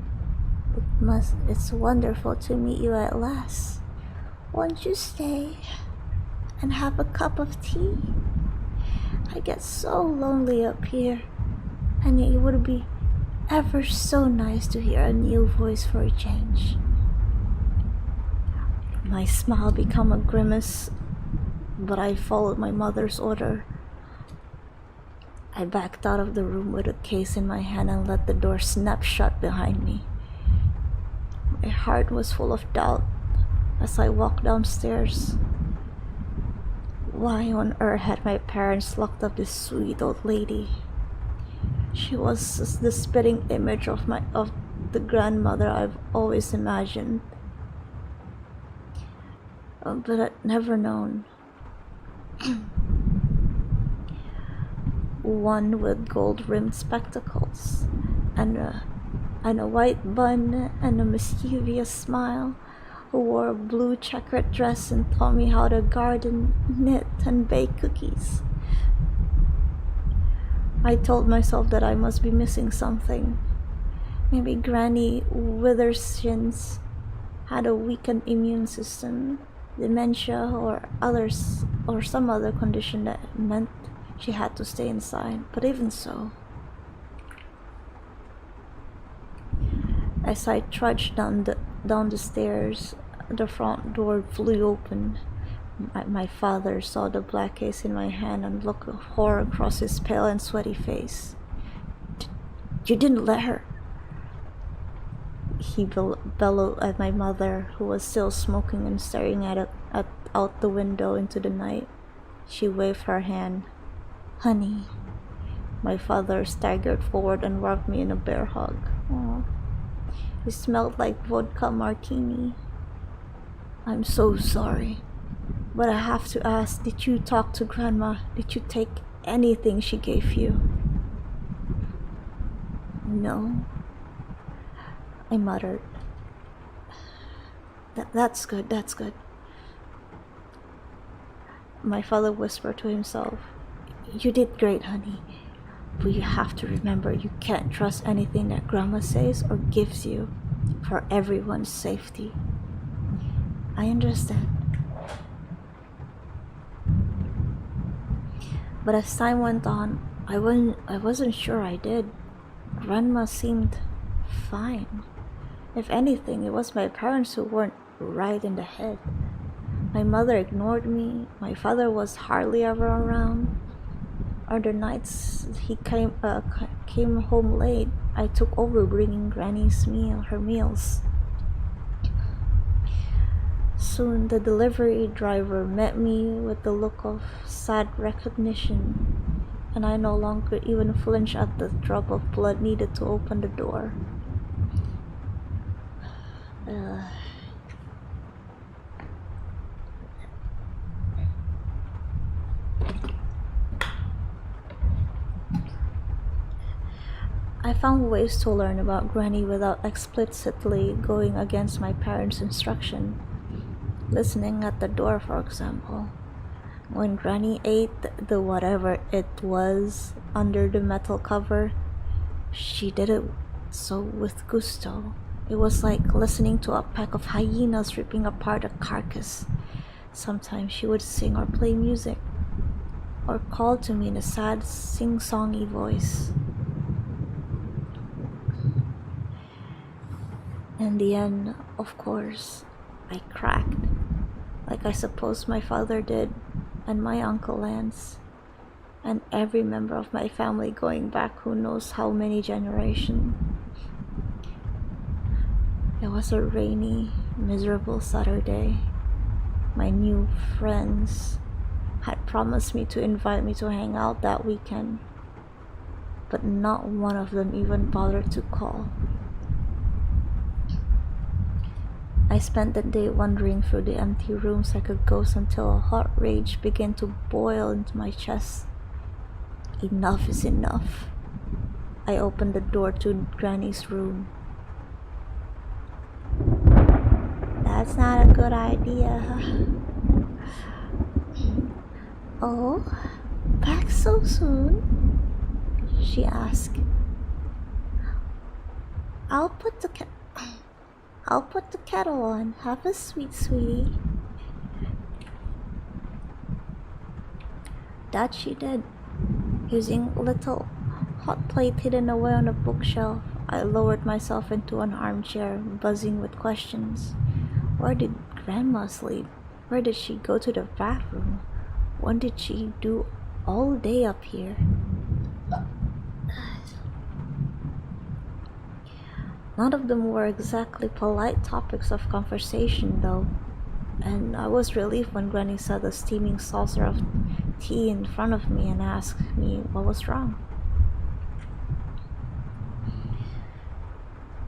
It's wonderful to meet you at last. Won't you stay and have a cup of tea? I get so lonely up here, and it would be ever so nice to hear a new voice for a change. My smile became a grimace, but I followed my mother's order. I backed out of the room with a case in my hand and let the door snap shut behind me. My heart was full of doubt as I walked downstairs. Why on earth had my parents locked up this sweet old lady? She was the spitting image of the grandmother I've always imagined. But I'd never known. One with gold-rimmed spectacles and a white bun and a mischievous smile, who wore a blue checkered dress and taught me how to garden, knit, and bake cookies. I told myself that I must be missing something. Maybe Granny Withershins had a weakened immune system, dementia, or some other condition that meant she had to stay inside. But even so, as I trudged down the stairs, the front door flew open. My father saw the black case in my hand and looked with horror across his pale and sweaty face. You didn't let her? He bellowed at my mother, who was still smoking and staring out the window into the night. She waved her hand. Honey. My father staggered forward and wrapped me in a bear hug. Aww. It smelled like vodka martini. I'm so sorry, but I have to ask, did you talk to Grandma? Did you take anything she gave you? No, I muttered. That's good. My father whispered to himself, You did great, honey. But you have to remember, you can't trust anything that Grandma says or gives you, for everyone's safety. I understand. But as time went on, I wasn't sure I did. Grandma seemed fine. If anything, it was my parents who weren't right in the head. My mother ignored me. My father was hardly ever around. Other nights he came home late. I took over bringing Granny's her meals. Soon the delivery driver met me with the look of sad recognition, and I no longer even flinched at the drop of blood needed to open the door. I found ways to learn about Granny without explicitly going against my parents' instruction. Listening at the door, for example. When Granny ate the whatever it was under the metal cover, she did it so with gusto. It was like listening to a pack of hyenas ripping apart a carcass. Sometimes she would sing or play music, or call to me in a sad, sing-songy voice. In the end, of course, I cracked, like I suppose my father did, and my Uncle Lance, and every member of my family going back who knows how many generations. It was a rainy, miserable Saturday. My new friends had promised me to invite me to hang out that weekend, but not one of them even bothered to call. I spent the day wandering through the empty rooms like a ghost until a hot rage began to boil into my chest. Enough is enough. I opened the door to Granny's room. That's not a good idea. Oh, back so soon? She asked. I'll put the kettle on. Have a sweetie. That she did. Using a little hot plate hidden away on a bookshelf, I lowered myself into an armchair, buzzing with questions. Where did Grandma sleep? Where did she go to the bathroom? What did she do all day up here? None of them were exactly polite topics of conversation, though, and I was relieved when Granny set a steaming saucer of tea in front of me and asked me what was wrong.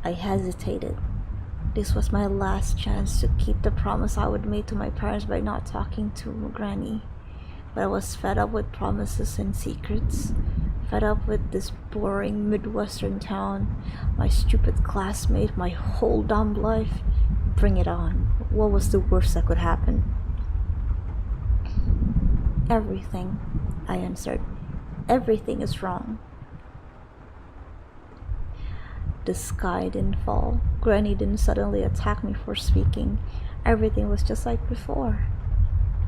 I hesitated. This was my last chance to keep the promise I would make to my parents by not talking to Granny, but I was fed up with promises and secrets. Fed up with this boring Midwestern town, my stupid classmate, my whole dumb life. Bring it on. What was the worst that could happen? Everything, I answered. Everything is wrong. The sky didn't fall. Granny didn't suddenly attack me for speaking. Everything was just like before.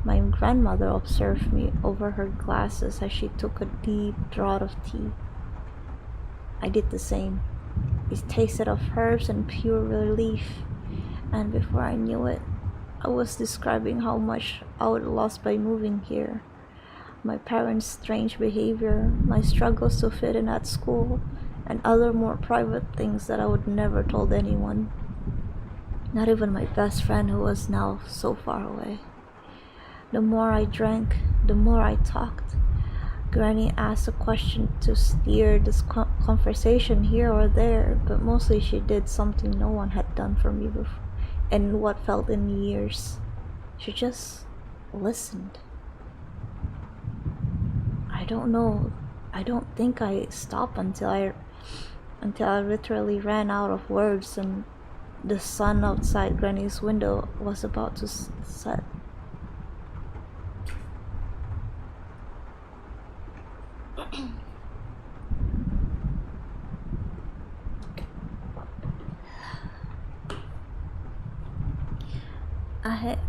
My grandmother observed me over her glasses as she took a deep draught of tea. I did the same. It tasted of herbs and pure relief, and before I knew it, I was describing how much I would lost by moving here. My parents' strange behavior, my struggles to fit in at school, and other more private things that I would never told anyone. Not even my best friend who was now so far away. The more I drank, the more I talked. Granny asked a question to steer this conversation here or there, but mostly she did something no one had done for me before, in what felt in years. She just listened. I don't know. I don't think I stopped until I literally ran out of words and the sun outside Granny's window was about to set.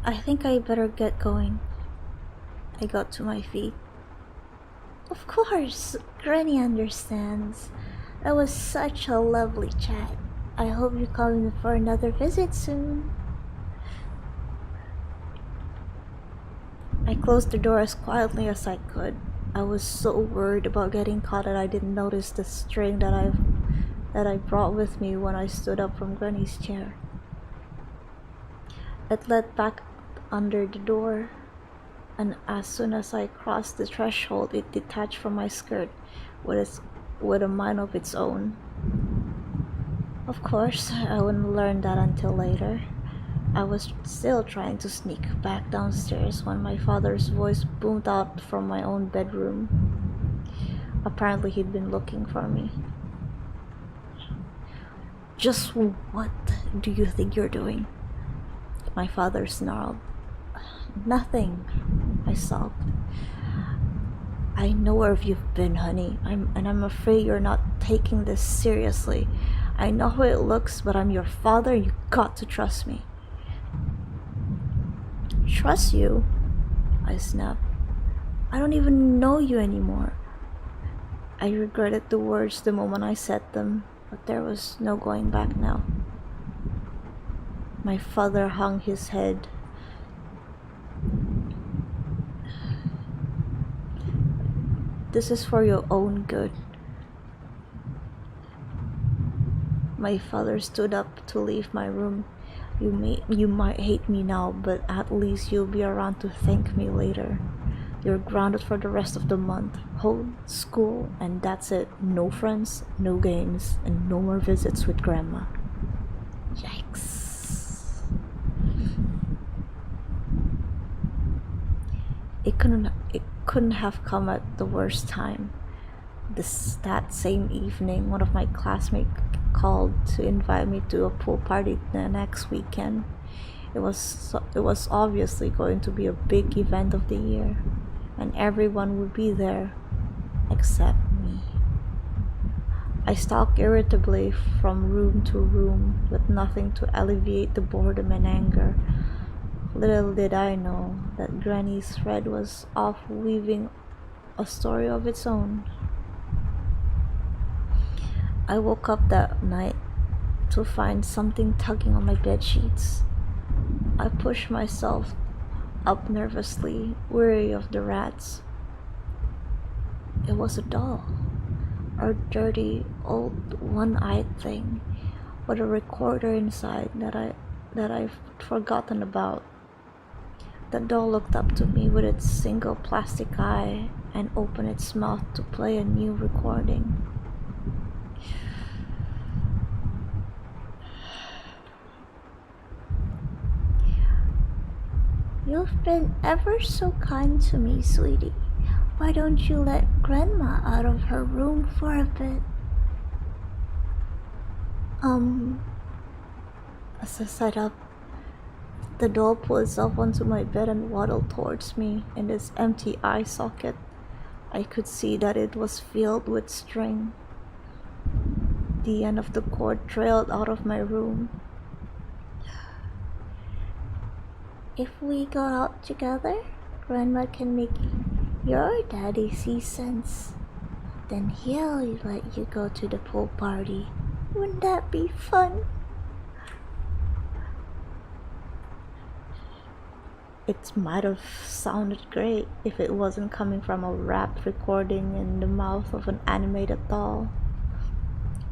I think I better get going. I got to my feet. Of course, Granny understands. That was such a lovely chat. I hope you come in for another visit soon. I closed the door as quietly as I could. I was so worried about getting caught that I didn't notice the string that I brought with me when I stood up from Granny's chair. It led back under the door, and as soon as I crossed the threshold, it detached from my skirt with a mind of its own. Of course, I wouldn't learn that until later. I was still trying to sneak back downstairs when my father's voice boomed out from my own bedroom. Apparently, he'd been looking for me. Just what do you think you're doing? My father snarled. Nothing, I sobbed. I know where you've been, honey, I'm afraid you're not taking this seriously. I know how it looks, but I'm your father. You got to trust me. Trust you? I snapped. I don't even know you anymore. I regretted the words the moment I said them, but there was no going back now. My father hung his head. This is for your own good. My father stood up to leave my room. You might hate me now, but at least you'll be around to thank me later. You're grounded for the rest of the month. Home, school, and that's it. No friends, no games, and no more visits with grandma. Yikes. It couldn't have come at the worst time. That same evening, one of my classmates called to invite me to a pool party the next weekend. It was obviously going to be a big event of the year, and everyone would be there except me. I stalked irritably from room to room with nothing to alleviate the boredom and anger. Little did I know that Granny's thread was off weaving a story of its own. I woke up that night to find something tugging on my bed sheets. I pushed myself up nervously, weary of the rats. It was a doll, a dirty, old, one-eyed thing with a recorder inside that I've forgotten about. The doll looked up to me with its single plastic eye and opened its mouth to play a new recording. You've been ever so kind to me, sweetie. Why don't you let Grandma out of her room for a bit? As I sat up, the doll pulled itself onto my bed and waddled towards me. In its empty eye socket, I could see that it was filled with string. The end of the cord trailed out of my room. If we go out together, Grandma can make your daddy see sense. Then he'll let you go to the pool party. Wouldn't that be fun? It might have sounded great if it wasn't coming from a rap recording in the mouth of an animated doll.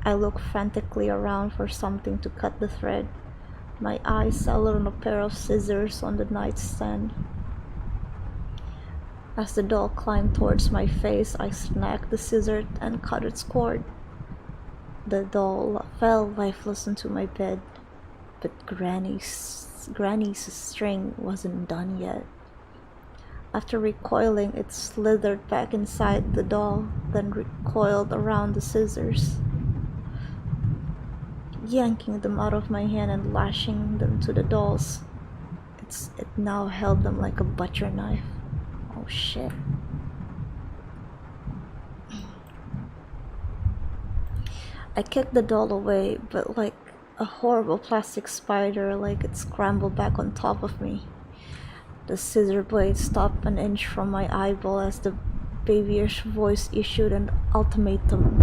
I looked frantically around for something to cut the thread. My eyes settled on a pair of scissors on the nightstand. As the doll climbed towards my face, I snagged the scissors and cut its cord. The doll fell lifeless into my bed, but Granny's string wasn't done yet. After recoiling, it slithered back inside the doll, then recoiled around the scissors, yanking them out of my hand and lashing them to the dolls. It now held them like a butcher knife. Oh shit. I kicked the doll away, but like a horrible plastic spider, it scrambled back on top of me. The scissor blade stopped an inch from my eyeball as the babyish voice issued an ultimatum.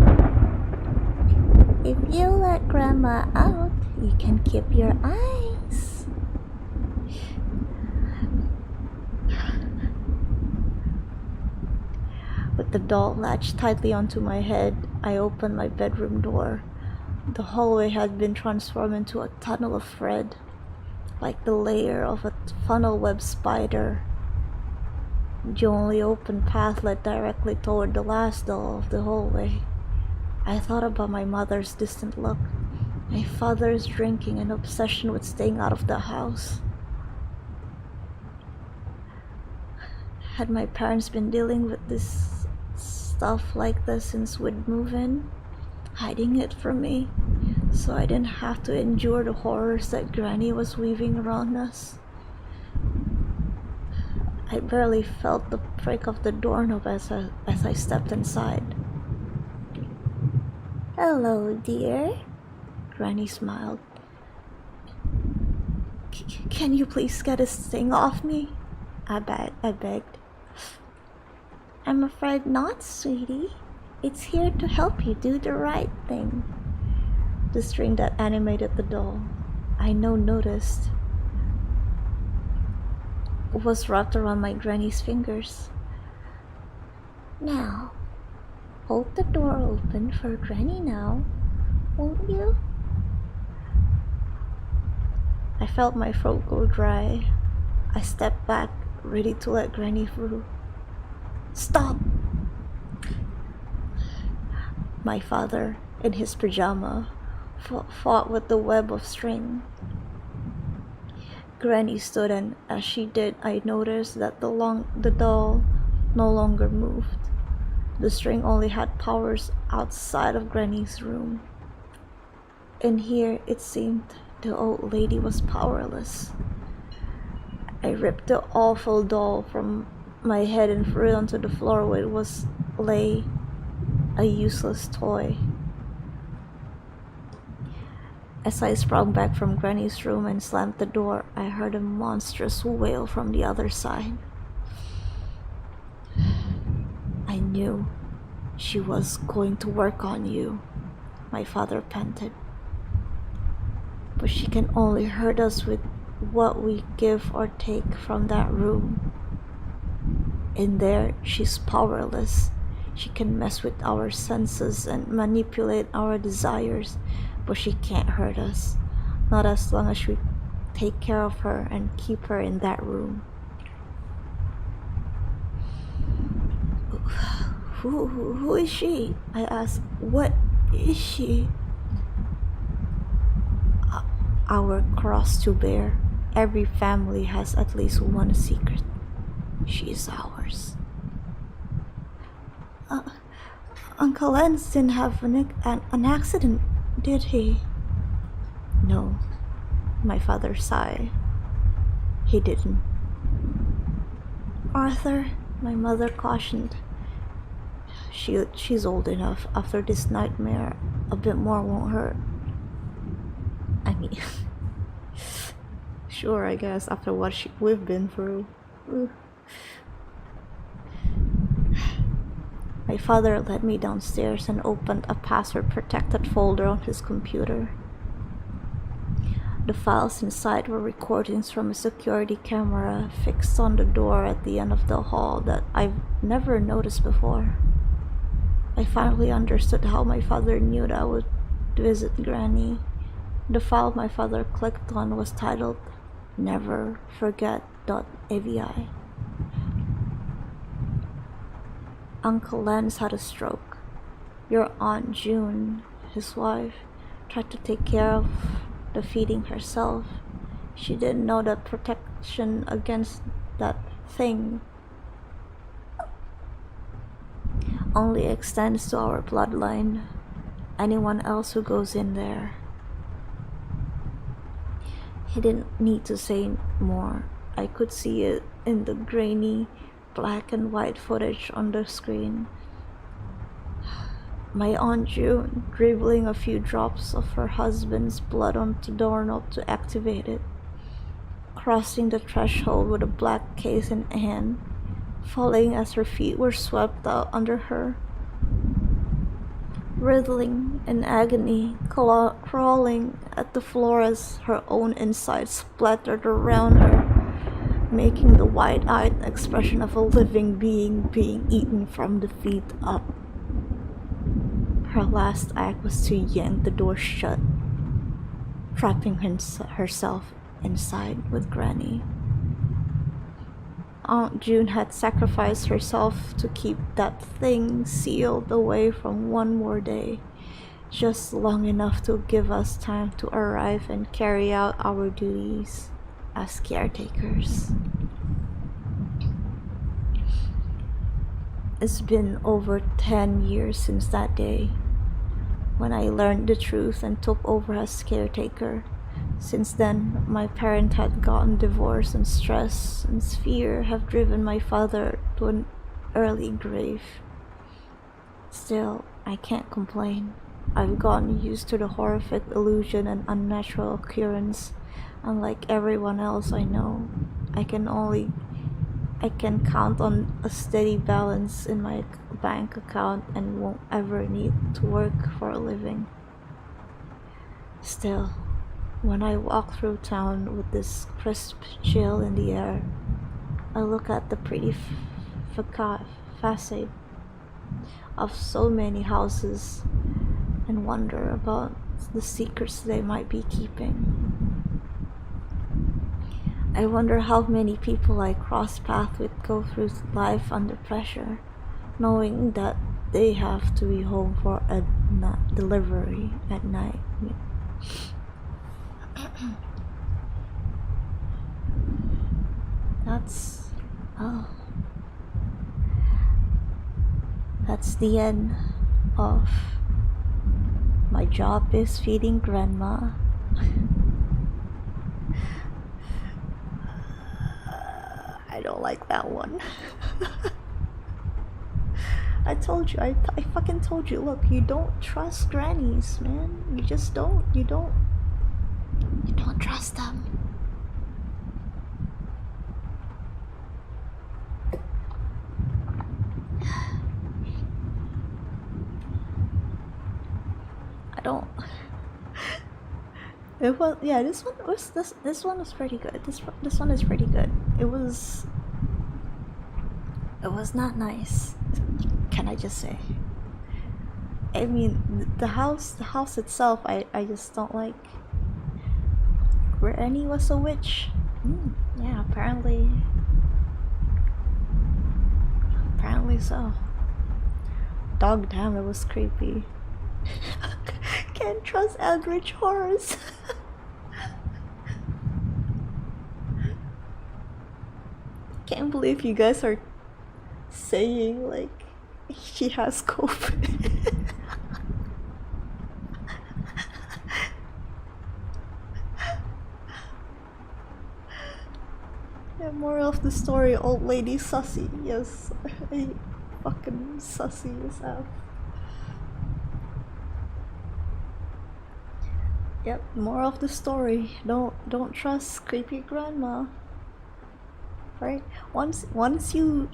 If you let Grandma out, you can keep your eyes. With the doll latched tightly onto my head, I opened my bedroom door. The hallway had been transformed into a tunnel of thread, like the layer of a funnel web spider. The only open path led directly toward the last door of the hallway. I thought about my mother's distant look, my father's drinking and obsession with staying out of the house. Had my parents been dealing with this stuff like this since we'd moved in, hiding it from me, so I didn't have to endure the horrors that Granny was weaving around us? I barely felt the prick of the doorknob as I stepped inside. Hello, dear. Granny smiled. Can you please get this thing off me? I begged. I'm afraid not, sweetie. It's here to help you do the right thing. The string that animated the doll, I noticed, was wrapped around my granny's fingers. Now, Hold the door open for Granny now, won't you? I felt my throat go dry. I stepped back, ready to let Granny through. Stop! My father, in his pajama, fought with the web of string. Granny stood, and as she did, I noticed that the doll no longer moved. The string only had powers outside of Granny's room. In here, it seemed the old lady was powerless. I ripped the awful doll from my head and threw it onto the floor where it was lay, a useless toy. As I sprung back from Granny's room and slammed the door, I heard a monstrous wail from the other side. I knew she was going to work on you, my father panted. But she can only hurt us with what we give or take from that room. In there, she's powerless. She can mess with our senses and manipulate our desires, but she can't hurt us. Not as long as we take care of her and keep her in that room. Who is she? I asked. What is she? Our cross to bear. Every family has at least one secret. She is ours. Uncle Lance didn't have an accident, did he? No, my father sighed. He didn't. Arthur, my mother cautioned. She's old enough. After this nightmare, a bit more won't hurt. I mean, sure, I guess, after what we've been through. My father led me downstairs and opened a password-protected folder on his computer. The files inside were recordings from a security camera fixed on the door at the end of the hall that I've never noticed before. I finally understood how my father knew that I would visit Granny. The file my father clicked on was titled neverforget.avi. Uncle Lance had a stroke. Your Aunt June, his wife, tried to take care of the feeding herself. She didn't know that protection against that thing only extends to our bloodline. Anyone else who goes in there. He didn't need to say more. I could see it in the grainy black and white footage on the screen. My Aunt June dribbling a few drops of her husband's blood onto the doorknob to activate it, crossing the threshold with a black case in hand, falling as her feet were swept out under her, writhing in agony, crawling at the floor as her own insides splattered around her, making the wide-eyed expression of a living being being eaten from the feet up. Her last act was to yank the door shut, trapping herself inside with Granny. Aunt June had sacrificed herself to keep that thing sealed away from one more day, just long enough to give us time to arrive and carry out our duties as caretakers. It's been over 10 years since that day, when I learned the truth and took over as caretaker. Since then, my parents had gotten divorced, and stress and fear have driven my father to an early grave. Still, I can't complain. I've gotten used to the horrific illusion and unnatural occurrence. Unlike everyone else I know, I can count on a steady balance in my bank account and won't ever need to work for a living. Still, when I walk through town with this crisp chill in the air, I look at the pretty facade of so many houses and wonder about the secrets they might be keeping. I wonder how many people I cross paths with go through life under pressure, knowing that they have to be home for a delivery at night. That's the end of my job is feeding grandma. I don't like that one. I told you, I fucking told you, look, you don't trust grannies, man. You just don't, you don't trust them. I don't. It was, yeah, this one was pretty good. This one is pretty good. It was not nice. Can I just say? I mean, the house itself, I just don't like. Granny was a witch. Yeah, apparently so. Dog damn, it was creepy. Can't trust Eldritch horrors. Can't believe you guys are saying like she has COVID. Yeah, moral of the story, old lady sussy. Yes, I fucking sussy as hell. Yep, moral of the story, don't trust creepy grandma. Right? Once you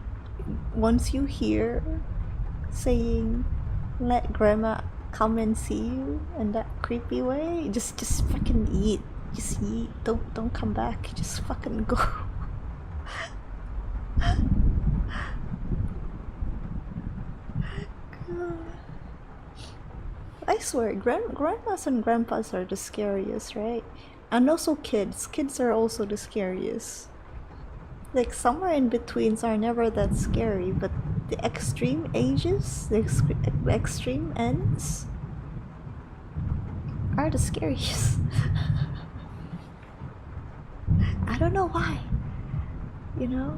hear saying let grandma come and see you in that creepy way, just fucking eat. Just eat. Don't come back. Just fucking go. I swear, grandmas and grandpas are the scariest, right? And also kids. Kids are also the scariest. Like, somewhere in betweens are never that scary, but the extreme ages, the extreme ends, are the scariest. I don't know why. You know?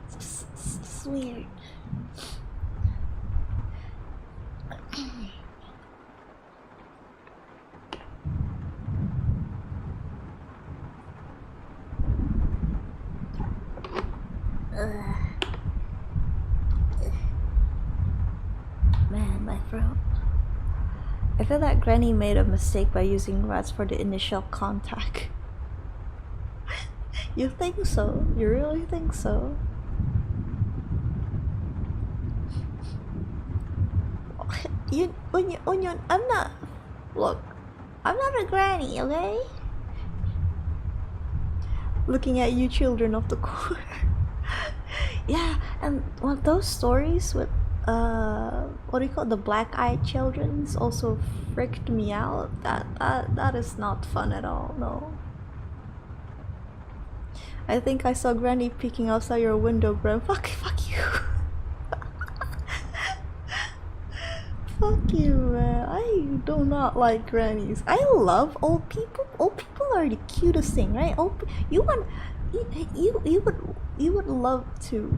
It's just weird. Man, my throat. I feel like Granny made a mistake by using rats for the initial contact. You think so? You really think so? Onion, I'm not. Look, I'm not a granny, okay? Looking at you, children of the corn. Yeah, and well, those stories with what do you call it? The black-eyed children's also freaked me out. That is not fun at all. No. I think I saw Granny peeking outside your window, bro. Fuck you. Fuck you, man. I do not like grannies. I love old people. Old people are the cutest thing, right? You would love to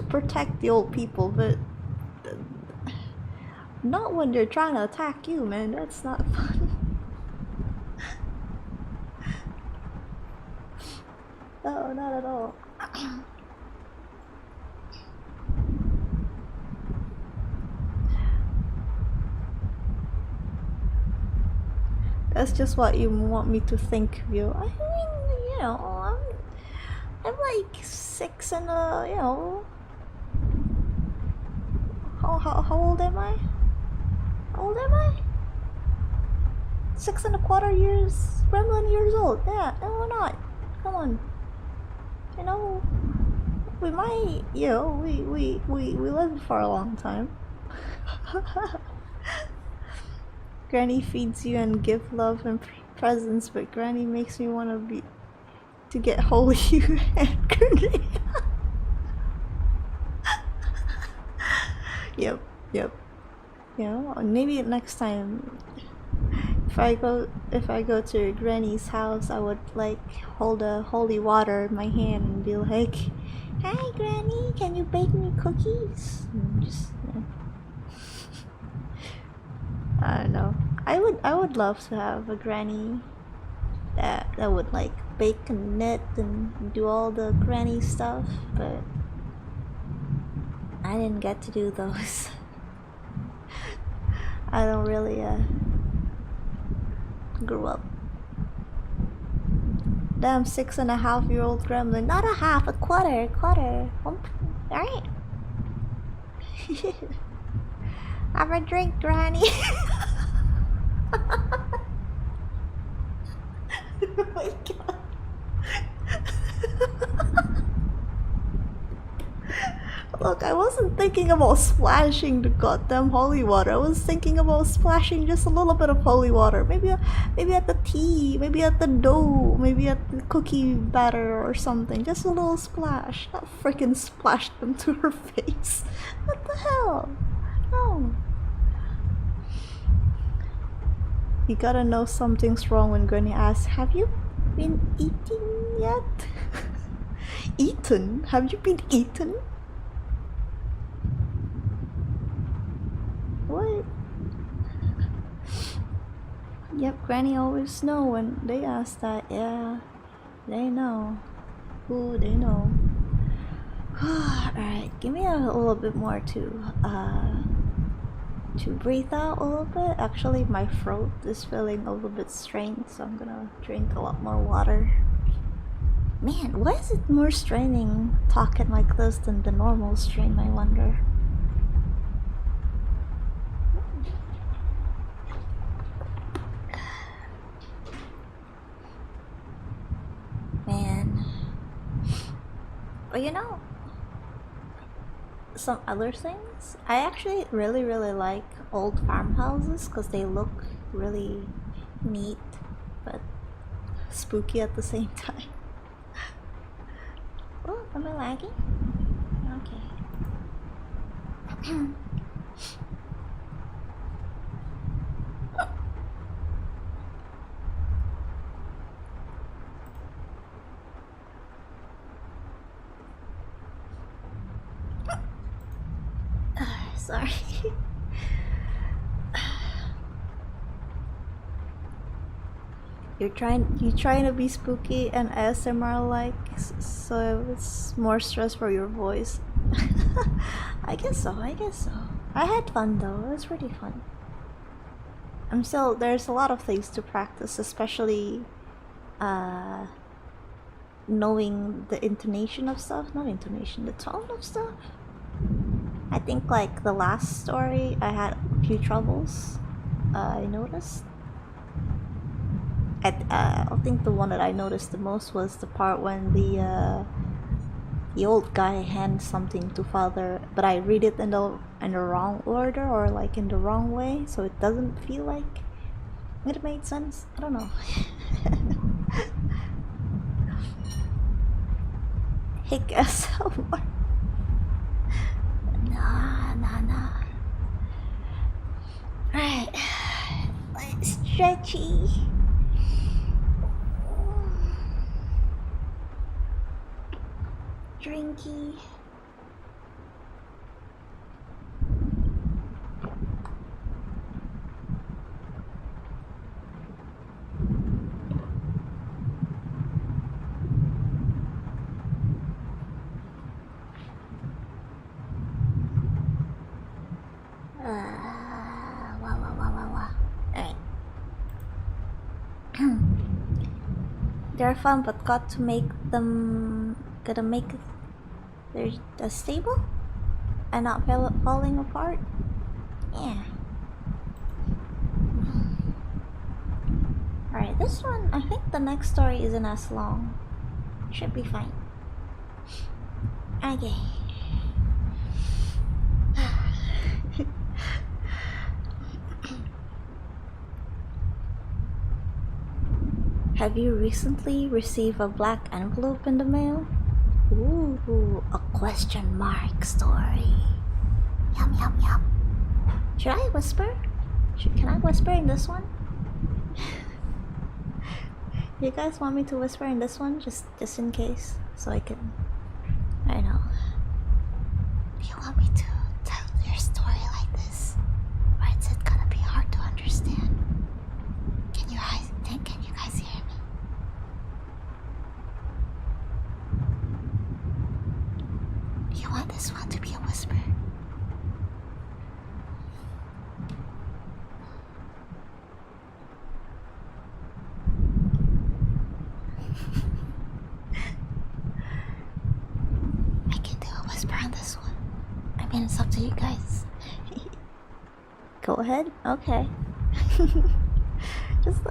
protect the old people, but not when they're trying to attack you, man. That's not fun. No, not at all. That's just what you want me to think of you. I mean, you know, I'm like 6 and you know. How old am I? How old am I? 6.25 years, gremlin years old. Yeah, no, we're not. Come on. You know, we might, you know, we live for a long time. Granny feeds you and give love and presents, but Granny makes me want to get hold of you and Granny. Yep. You know, maybe next time if I go to Granny's house, I would like hold a holy water in my hand and be like, "Hi, Granny, can you bake me cookies?" And just, you know. I don't know. I would love to have a granny that would like bake and knit and do all the granny stuff, but I didn't get to do those. I don't really grew up. Damn 6.5-year-old gremlin. Not a half, a quarter. Alright. Have a drink, Granny. Oh my god. Look, I wasn't thinking about splashing the goddamn holy water. I was thinking about splashing just a little bit of holy water. Maybe at the tea, maybe at the dough, maybe at the cookie batter or something. Just a little splash. Not freaking splash them to her face. What the hell? No. You gotta know something's wrong when Granny asks, "Have you been eating yet?" Eaten? Have you been eaten? What? Yep, Granny always know when they ask that. Yeah, they know. Ooh, they know. Alright, give me a little bit more to breathe out a little bit. Actually, my throat is feeling a little bit strained, so I'm gonna drink a lot more water. Man, why is it more straining talking like this than the normal strain, I wonder? Man. But you know, some other things, I actually really like old farmhouses because they look really neat but spooky at the same time. Oh, am I lagging? Okay. Sorry. You're trying to be spooky and ASMR like, so it's more stress for your voice. I guess so. I had fun though. It was pretty fun. There's a lot of things to practice, especially knowing the intonation of stuff. Not intonation, the tone of stuff. I think like the last story I had a few troubles. I noticed. I think the one that I noticed the most was the part when the old guy hands something to father, but I read it in the wrong order or like in the wrong way, so it doesn't feel like it made sense. I don't know. Hick SLR. Nah. Right. Let's stretchy. Drinky. Wow. Alright. They're fun, but gotta make they're stable and not falling apart. Yeah. Alright, this one, I think the next story isn't as long. Should be fine. Okay. Have you recently received a black envelope in the mail? Ooh, a question mark story. Yum yum yum. Should I whisper? Can I whisper in this one? You guys want me to whisper in this one, just in case, so I can. I know. Do you want me to tell your story like this, or is it gonna be hard to understand? Can you guys hear me? Do you want this one to be a whisper? I can do a whisper on this one. I mean, it's up to you guys. Go ahead. Okay. Just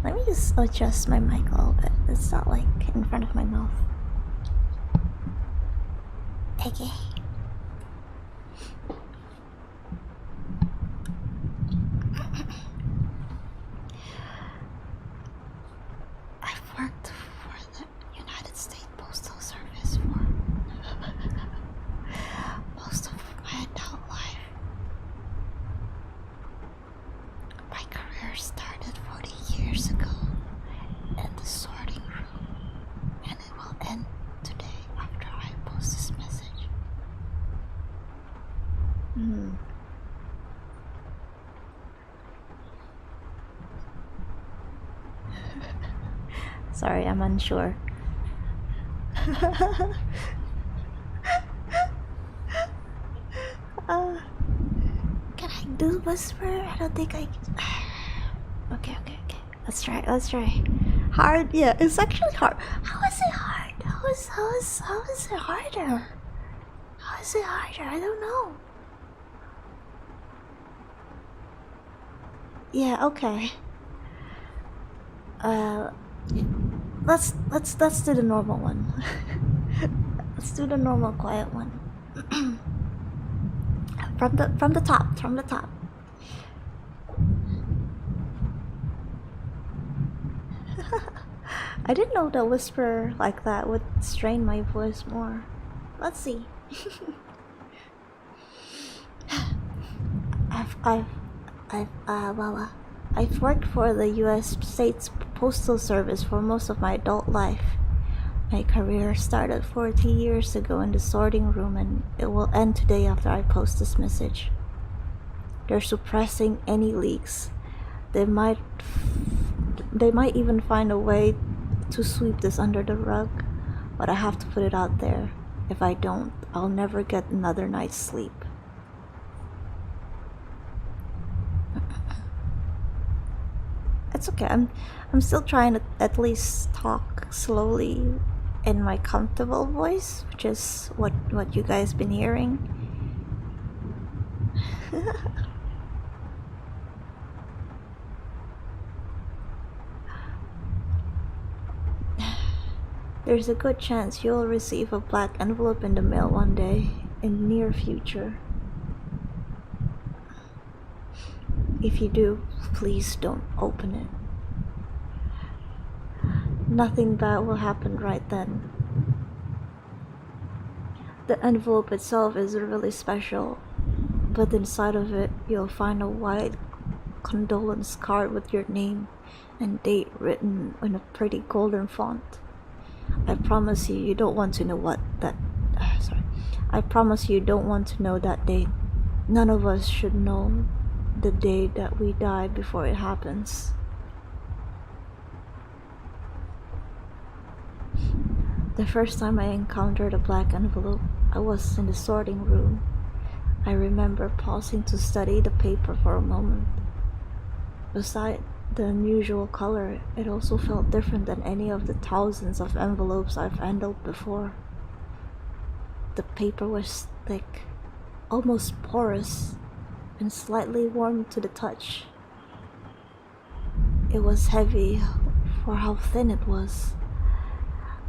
let me just adjust my mic a little bit. It's not like in front of my mouth. Okay. I've worked for the United States Postal Service for most of my adult life. My career started 40 years ago in the sorting room, and it will end today after I post this message. Sorry, I'm unsure. Can I do whisper? I don't think I. Okay. Let's try. Hard? Yeah, it's actually hard. How is it hard? How is it harder? How is it harder? I don't know. Yeah. Okay. Let's do the normal one. Let's do the normal quiet one. from the top. I didn't know that whisper like that would strain my voice more. Let's see. I've worked for the U.S. States Postal Service for most of my adult life. My career started 40 years ago in the sorting room, and it will end today after I post this message. They're suppressing any leaks. They might even find a way to sweep this under the rug, but I have to put it out there. If I don't, I'll never get another night's sleep. It's okay. I'm still trying to at least talk slowly in my comfortable voice, which is what you guys been hearing. There's a good chance you'll receive a black envelope in the mail one day in the near future. If you do, please don't open it. Nothing bad will happen right then. The envelope itself is really special, but inside of it you'll find a white condolence card with your name and date written in a pretty golden font. I promise you don't want to know I promise you don't want to know that date. None of us should know the day that we die before it happens. The first time I encountered a black envelope, I was in the sorting room. I remember pausing to study the paper for a moment. Beside the unusual color, it also felt different than any of the thousands of envelopes I've handled before. The paper was thick, almost porous, and slightly warm to the touch. It was heavy for how thin it was.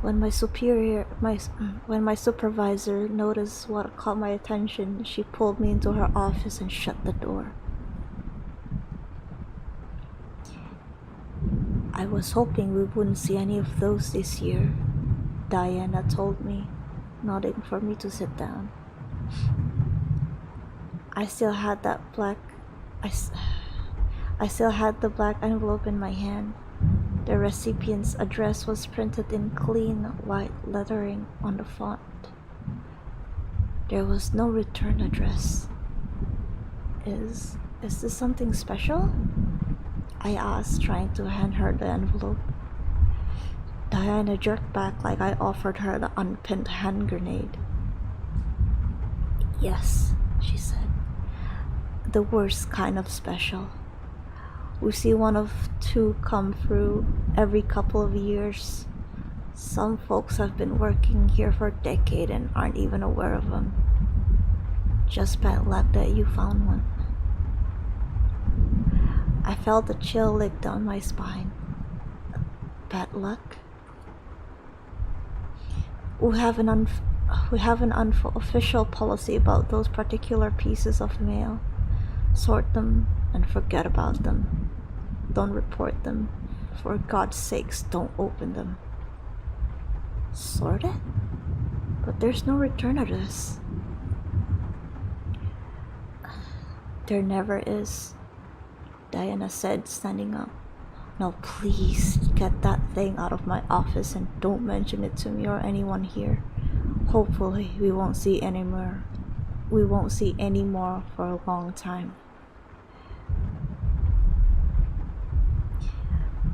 When when my supervisor noticed what caught my attention, she pulled me into her office and shut the door. I was hoping we wouldn't see any of those this year, Diana told me, nodding for me to sit down. I still had the black envelope in my hand. The recipient's address was printed in clean white lettering on the font. There was no return address. Is this something special? I asked, trying to hand her the envelope. Diana jerked back like I offered her the unpinned hand grenade. Yes, she said. The worst kind of special. We see one of two come through every couple of years. Some folks have been working here for a decade and aren't even aware of them. Just bad luck that you found one. I felt a chill lick down my spine. Bad luck? We have an unofficial policy about those particular pieces of mail. Sort them and forget about them. Don't report them. For God's sakes, don't open them. Sort it? But there's no return address. There never is, Diana said, standing up. Now please get that thing out of my office and don't mention it to me or anyone here. Hopefully we won't see any more. We won't see any more for a long time.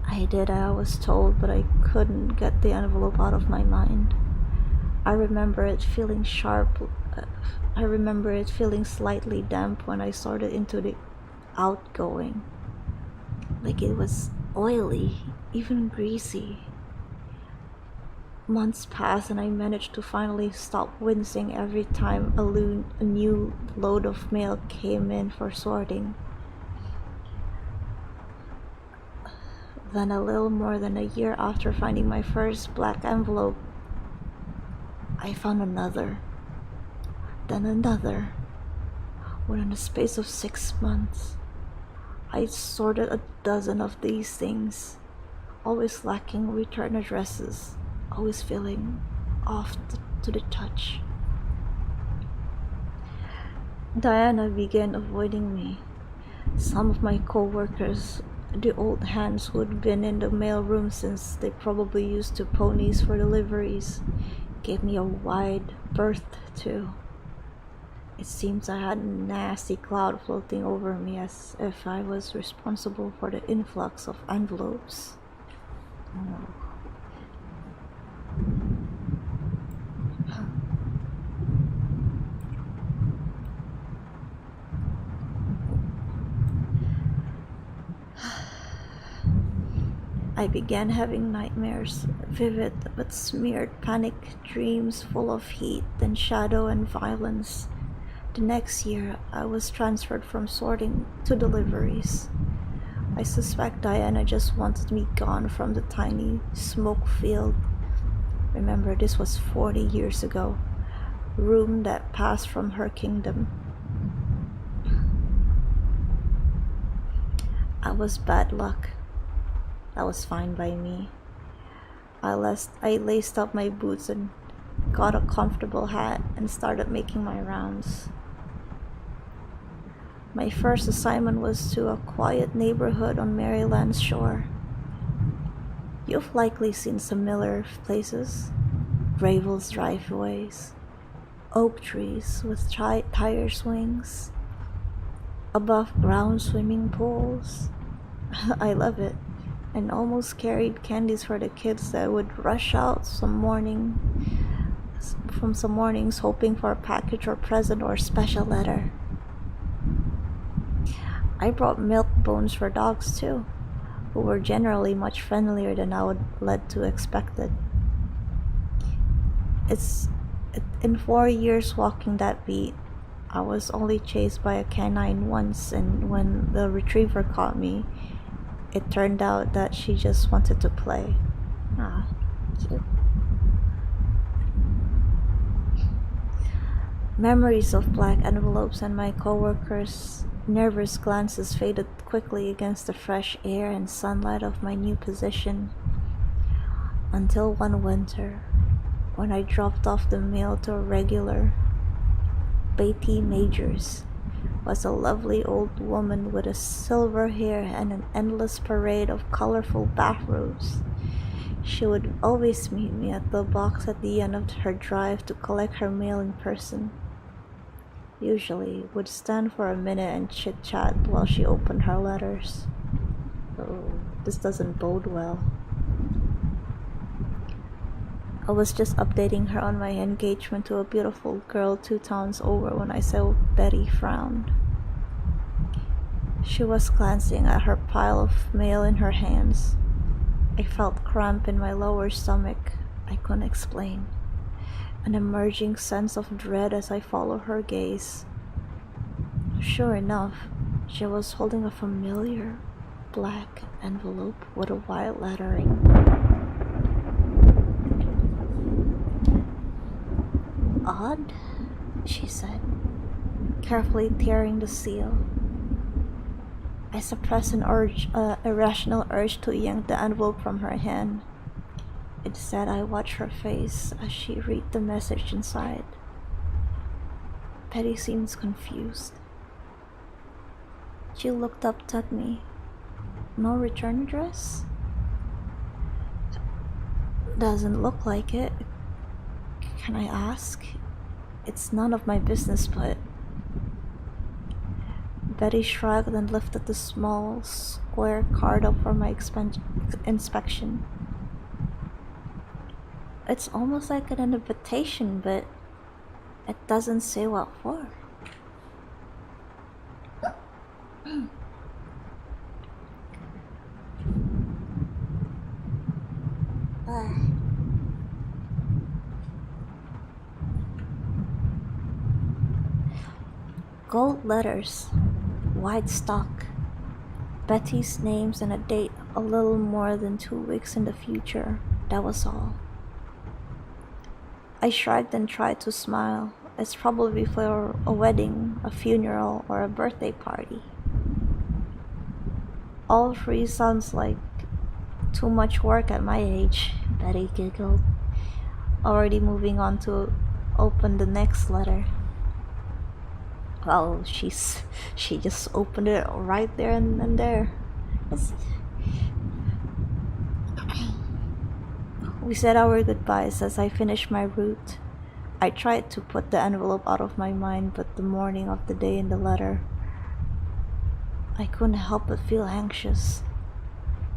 I did as I was told, but I couldn't get the envelope out of my mind. I remember it feeling sharp. I remember it feeling slightly damp when I sorted into the outgoing. Like it was oily, even greasy. Months passed and I managed to finally stop wincing every time a new load of mail came in for sorting. Then a little more than a year after finding my first black envelope, I found another, then another. Within the space of 6 months, I sorted a dozen of these things, always lacking return addresses, always feeling off to the touch. Diana began avoiding me. Some of my co-workers, the old hands who'd been in the mailroom since they probably used to ponies for deliveries, gave me a wide berth too. It seems I had a nasty cloud floating over me, as if I was responsible for the influx of envelopes. I began having nightmares, vivid but smeared panic dreams full of heat and shadow and violence. The next year, I was transferred from sorting to deliveries. I suspect Diana just wanted me gone from the tiny smoke field. Remember, this was 40 years ago, room that passed from her kingdom. I was bad luck. That was fine by me. I laced up my boots and got a comfortable hat and started making my rounds. My first assignment was to a quiet neighborhood on Maryland's shore. You've likely seen similar places. Gravel's driveways, oak trees with tire swings, above ground swimming pools. I love it, and almost carried candies for the kids that would rush out some mornings hoping for a package or present or special letter. I brought milk bones for dogs too, who were generally much friendlier than I would led to expected. In 4 years walking that beat, I was only chased by a canine once, and when the retriever caught me, it turned out that she just wanted to play. Ah, cute. Memories of black envelopes and my coworkers' nervous glances faded quickly against the fresh air and sunlight of my new position, until one winter, when I dropped off the mail to a regular Betty Majors, was a lovely old woman with a silver hair and an endless parade of colorful bathrobes. She would always meet me at the box at the end of her drive to collect her mail in person. Usually would stand for a minute and chit-chat while she opened her letters. Oh, this doesn't bode well. I was just updating her on my engagement to a beautiful girl 2 towns over when I saw Betty frowned. She was glancing at her pile of mail in her hands. I felt cramp in my lower stomach I couldn't explain, an emerging sense of dread as I followed her gaze. Sure enough, she was holding a familiar black envelope with a white lettering. Odd, she said, carefully tearing the seal. I suppressed an irrational urge to yank the envelope from her hand. Instead, I watched her face as she read the message inside. Betty seemed confused. She looked up at me. No return address? Doesn't look like it. Can I ask? It's none of my business, but... Betty shrugged and lifted the small, square card up for my inspection. It's almost like an invitation, but it doesn't say what for. Gold letters, white stock, Betty's names and a date a little more than 2 weeks in the future. That was all. I shrugged and tried to smile. It's probably for a wedding, a funeral, or a birthday party. All 3 sounds like too much work at my age, Betty giggled, already moving on to open the next letter. Well, she just opened it right there and there. We said our goodbyes as I finished my route. I tried to put the envelope out of my mind, but the morning of the day in the letter, I couldn't help but feel anxious.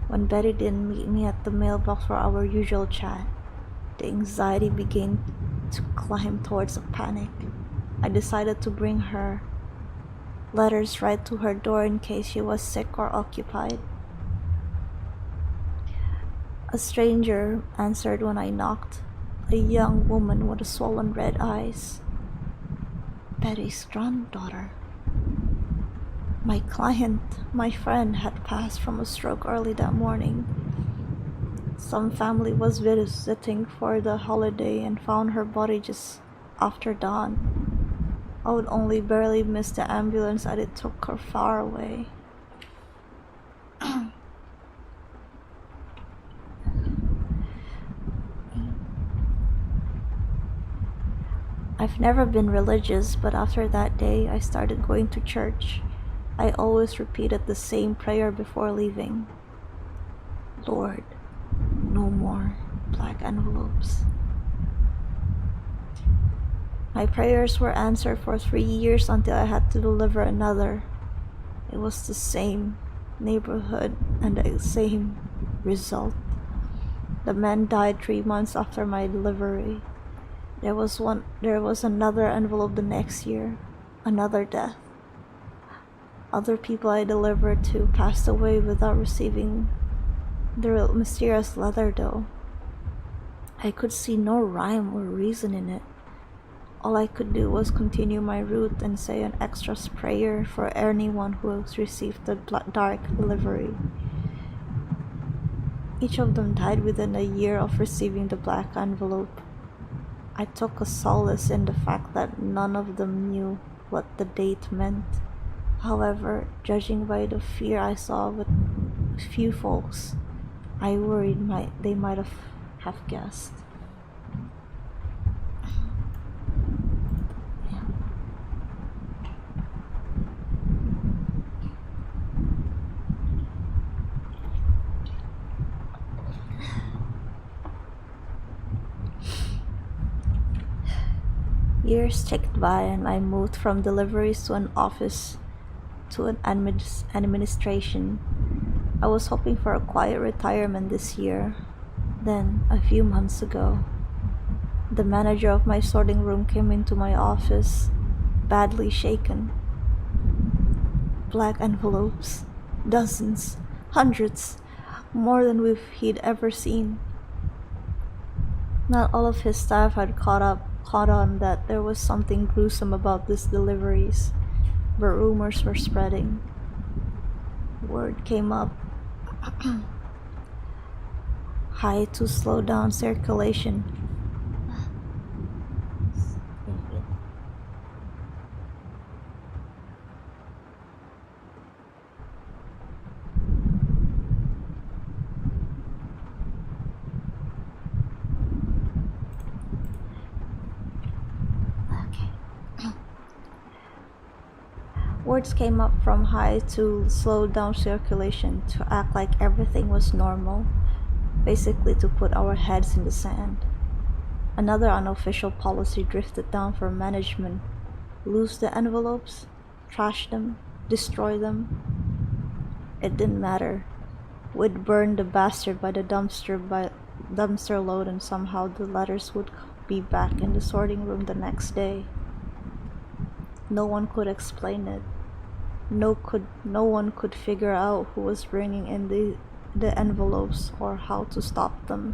When Betty didn't meet me at the mailbox for our usual chat, the anxiety began to climb towards a panic. I decided to bring her letters right to her door in case she was sick or occupied. A stranger answered when I knocked, a young woman with swollen red eyes. Betty's granddaughter. My client, my friend, had passed from a stroke early that morning. Some family was visiting for the holiday and found her body just after dawn. I would only barely miss the ambulance as it took her far away. I've never been religious, but after that day, I started going to church. I always repeated the same prayer before leaving. Lord, no more black envelopes. My prayers were answered for 3 years until I had to deliver another. It was the same neighborhood and the same result. The man died 3 months after my delivery. There was another envelope the next year, another death. Other people I delivered to passed away without receiving the mysterious letter though. I could see no rhyme or reason in it. All I could do was continue my route and say an extra prayer for anyone who has received the dark delivery. Each of them died within a year of receiving the black envelope. I took a solace in the fact that none of them knew what the date meant. However, judging by the fear I saw with few folks, I worried they might have guessed. Years ticked by and I moved from deliveries to an office to an administration. I was hoping for a quiet retirement this year. Then, a few months ago, the manager of my sorting room came into my office, badly shaken. Black envelopes, dozens, hundreds, more than he'd ever seen. Not all of his staff had caught on that there was something gruesome about these deliveries, but rumors were spreading. Word came up high to slow down circulation. Words came up from high to slow down circulation, to act like everything was normal, basically to put our heads in the sand. Another unofficial policy drifted down from management: lose the envelopes, trash them, destroy them. It didn't matter. We'd burn the bastard by the dumpster load, and somehow the letters would be back in the sorting room the next day. No one could explain it. No one could figure out who was bringing in the envelopes or how to stop them.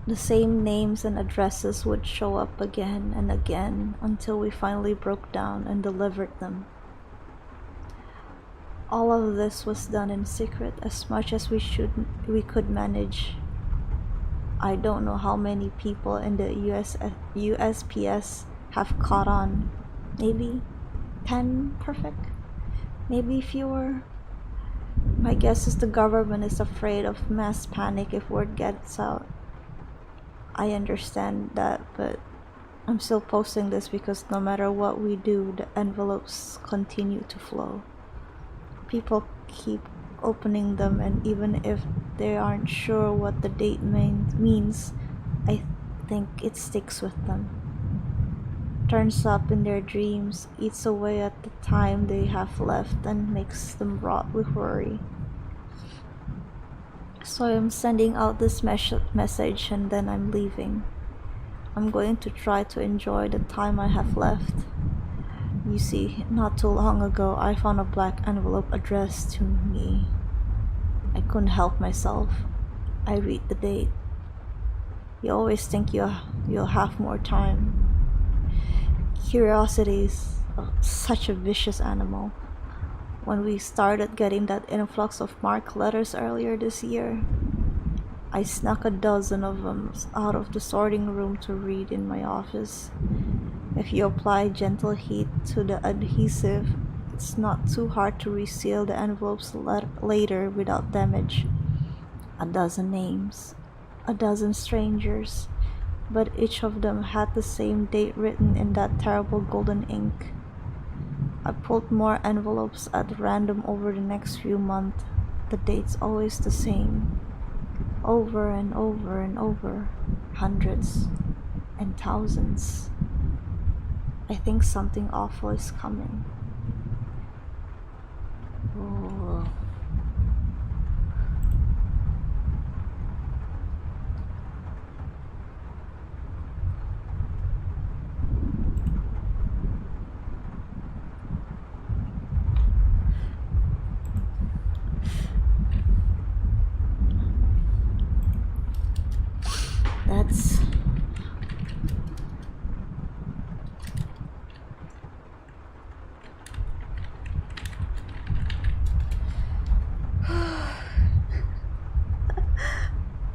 The same names and addresses would show up again and again until we finally broke down and delivered them. All of this was done in secret, as much as we could manage. I don't know how many people in the USPS have caught on. Maybe 10 perfect? Maybe fewer? My guess is the government is afraid of mass panic if word gets out. I understand that, but I'm still posting this because no matter what we do, the envelopes continue to flow. People keep opening them, and even if they aren't sure what the date means, I think it sticks with them. Turns up in their dreams, eats away at the time they have left, and makes them rot with worry. So I'm sending out this message and then I'm leaving. I'm going to try to enjoy the time I have left. You see, not too long ago I found a black envelope addressed to me. I couldn't help myself. I read the date. You always think you'll have more time. Curiosity is such a vicious animal. When we started getting that influx of marked letters earlier this year, I snuck a dozen of them out of the sorting room to read in my office. If you apply gentle heat to the adhesive, it's not too hard to reseal the envelopes later without damage. A dozen names, a dozen strangers, but each of them had the same date written in that terrible golden ink. I pulled more envelopes at random over the next few months. The date's always the same. Over and over and over. Hundreds and thousands. I think something awful is coming. Oh.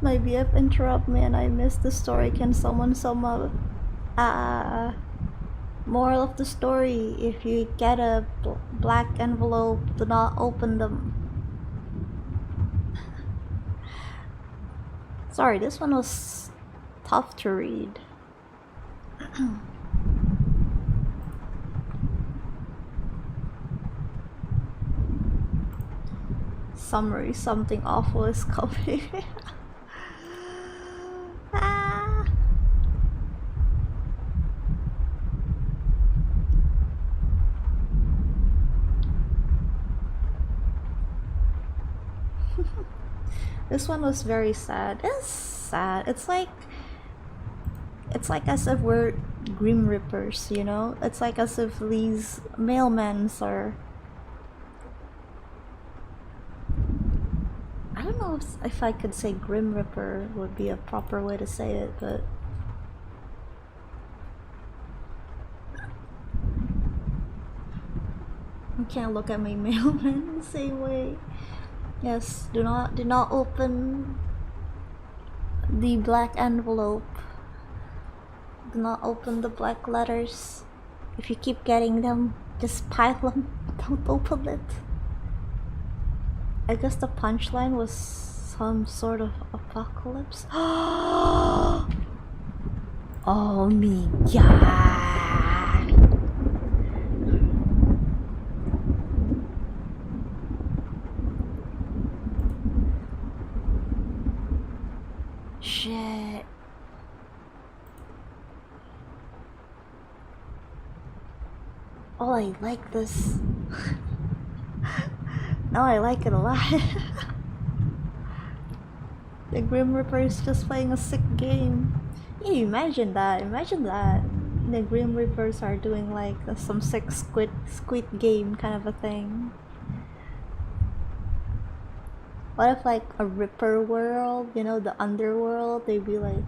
My BF interrupt me and I missed the story. Can someone sum up? Moral of the story: if you get a black envelope, do not open them. Sorry, this one was tough to read. Summary: something awful is coming. This one was very sad. It's sad. It's like as if we're Grim Reapers, you know? It's like as if these mailmen are... I don't know if I could say Grim Reaper would be a proper way to say it, but... I can't look at my mailman the same way. Yes, do not open the black envelope. Do not open the black letters. If you keep getting them, just pile them. Don't open it. I guess the punchline was some sort of apocalypse. Oh my god. Shit. Oh, I like this. No, I like it a lot. The Grim Reaper is just playing a sick game. Yeah, imagine that. Imagine that. The Grim Reapers are doing like some sick squid game kind of a thing. What if like a Ripper world, you know, the underworld, they'd be like...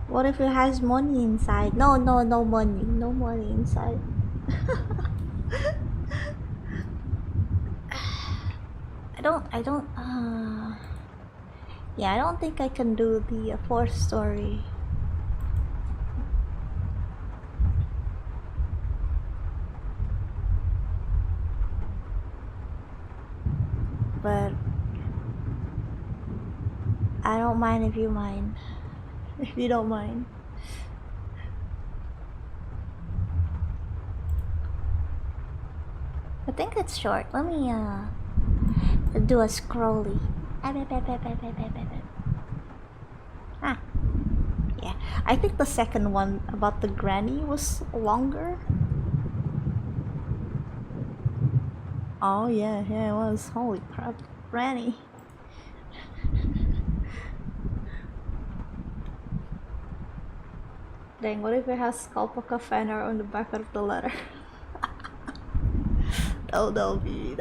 What if it has money inside? No money. No money inside. Yeah, I don't think I can do the fourth story. But I don't mind if you mind. If you don't mind. I think it's short. Let me do a scrolly. Ah, yeah. I think the second one about the granny was longer. Oh yeah, it was. Holy crap, granny. Dang, what if it has Sculpaka fan art on the back of the letter? That'll be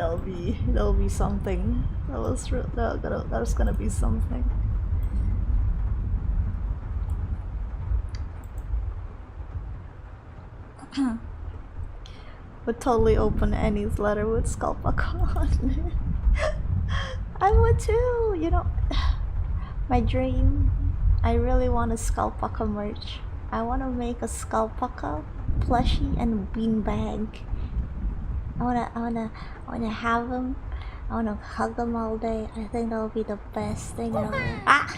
something. That was gonna be something. Would totally open Annie's letter with Sculpaka on it. I would too, you know. My dream. I really want a Sculpaka merch. I want to make a Sculpaka plushie and beanbag. I wanna have them. I wanna hug them all day. I think that'll be the best thing in the world. Ah!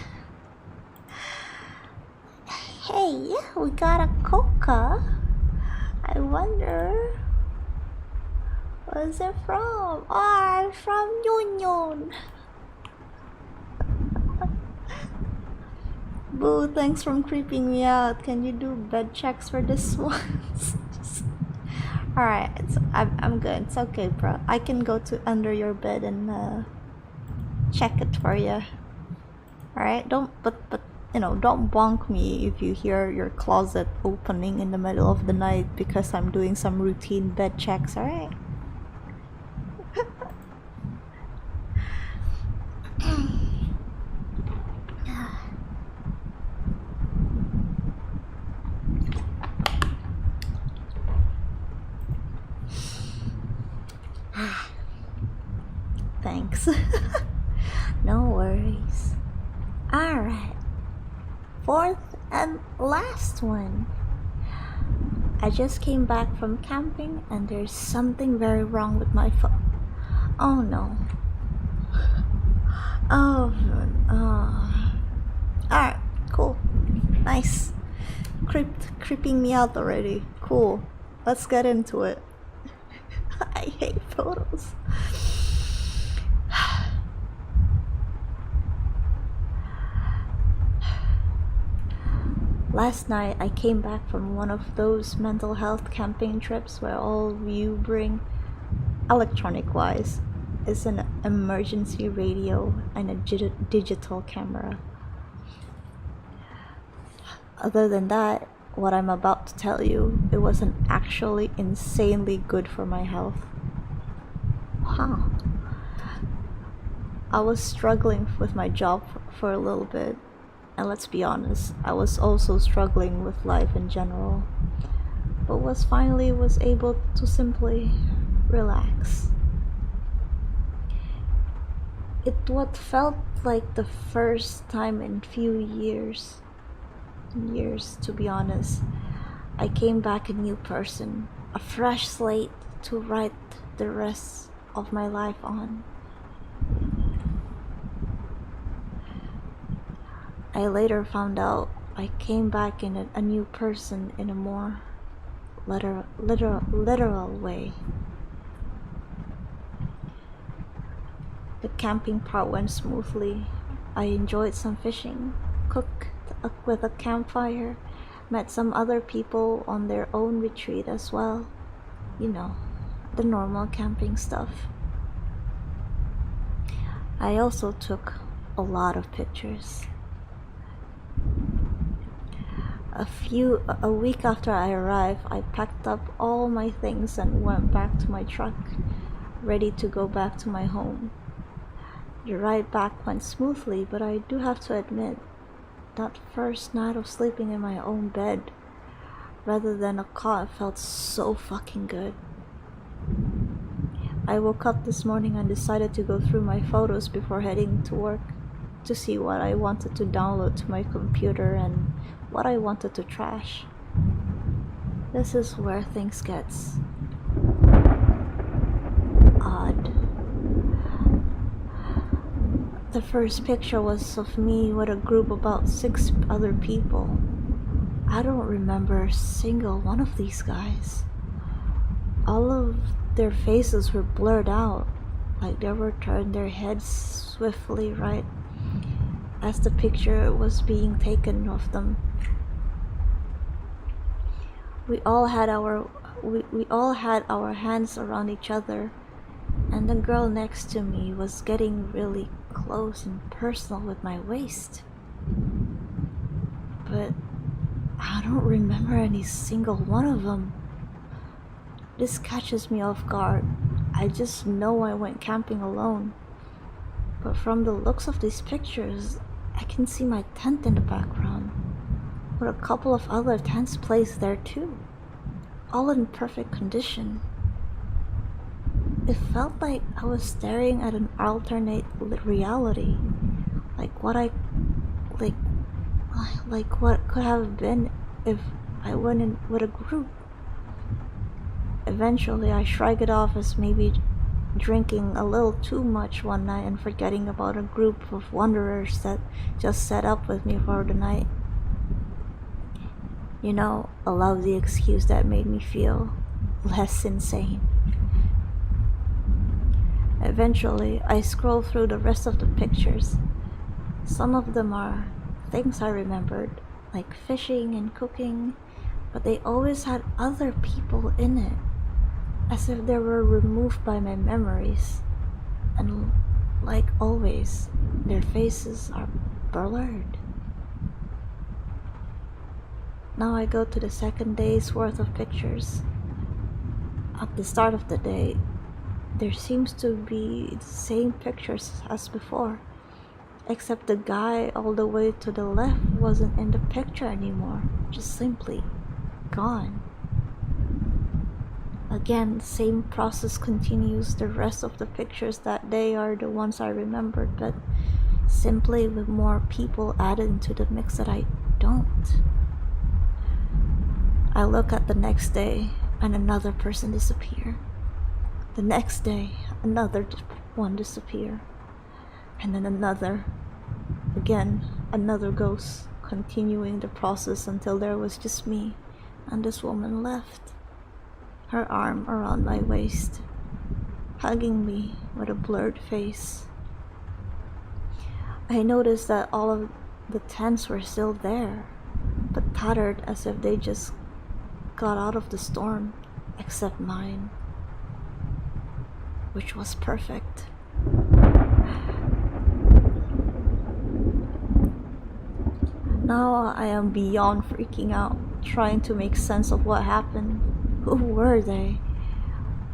Hey, we got a coca. I wonder, where's it from? Oh, I'm from Yun. Boo, thanks for creeping me out. Can you do bed checks for this one? Alright, I'm good. It's okay, bro. I can go to under your bed and check it for you. Alright, but you know, don't bonk me if you hear your closet opening in the middle of the night because I'm doing some routine bed checks, alright? Thanks. No worries. Alright. Fourth and last one. I just came back from camping and there's something very wrong with my phone. Oh no. Oh. Alright, cool. Nice. Creeping me out already. Cool. Let's get into it. I hate photos. Last night I came back from one of those mental health camping trips where all you bring, electronic wise, is an emergency radio and a digital camera. Other than that, what I'm about to tell you, it wasn't actually insanely good for my health. Wow. I was struggling with my job for a little bit, and let's be honest, I was also struggling with life in general, but was able to simply relax. It what felt like the first time in few years to be honest, I came back a new person, a fresh slate to write the rest of my life on. I later found out I came back in a new person in a more literal way. The camping part went smoothly. I enjoyed some fishing, cooked with a campfire, met some other people on their own retreat as well. You know, the normal camping stuff. I also took a lot of pictures. A week after I arrived, I packed up all my things and went back to my truck, ready to go back to my home. The ride back went smoothly, but I do have to admit, that first night of sleeping in my own bed rather than a cot felt so fucking good. I woke up this morning and decided to go through my photos before heading to work to see what I wanted to download to my computer and what I wanted to trash. This is where things gets odd. The first picture was of me with a group of about 6 other people. I don't remember a single one of these guys. All of their faces were blurred out, like they were turning their heads swiftly right as the picture was being taken of them. We all had our hands around each other, and the girl next to me was getting really close and personal with my waist. But I don't remember any single one of them. This catches me off guard. I just know I went camping alone. But from the looks of these pictures, I can see my tent in the background, with a couple of other tents placed there too, all in perfect condition. It felt like I was staring at an alternate reality, like what could have been if I went in with a group. Eventually, I shrugged it off as maybe drinking a little too much one night and forgetting about a group of wanderers that just set up with me for the night. You know, a lousy excuse that made me feel less insane. Eventually, I scrolled through the rest of the pictures. Some of them are things I remembered, like fishing and cooking, but they always had other people in it, as if they were removed by my memories. And like always, their faces are blurred. Now I go to the second day's worth of pictures. At the start of the day, there seems to be the same pictures as before, except the guy all the way to the left wasn't in the picture anymore, just simply gone. Again, same process continues. The rest of the pictures that day are the ones I remembered, but simply with more people added into the mix that I don't. I look at the next day and another person disappear. The next day, another one disappear. And then another. Again, another ghost, continuing the process until there was just me and this woman left. Her arm around my waist, hugging me with a blurred face. I noticed that all of the tents were still there, but tattered as if they just got out of the storm, except mine, which was perfect. Now I am beyond freaking out, trying to make sense of what happened. Who were they?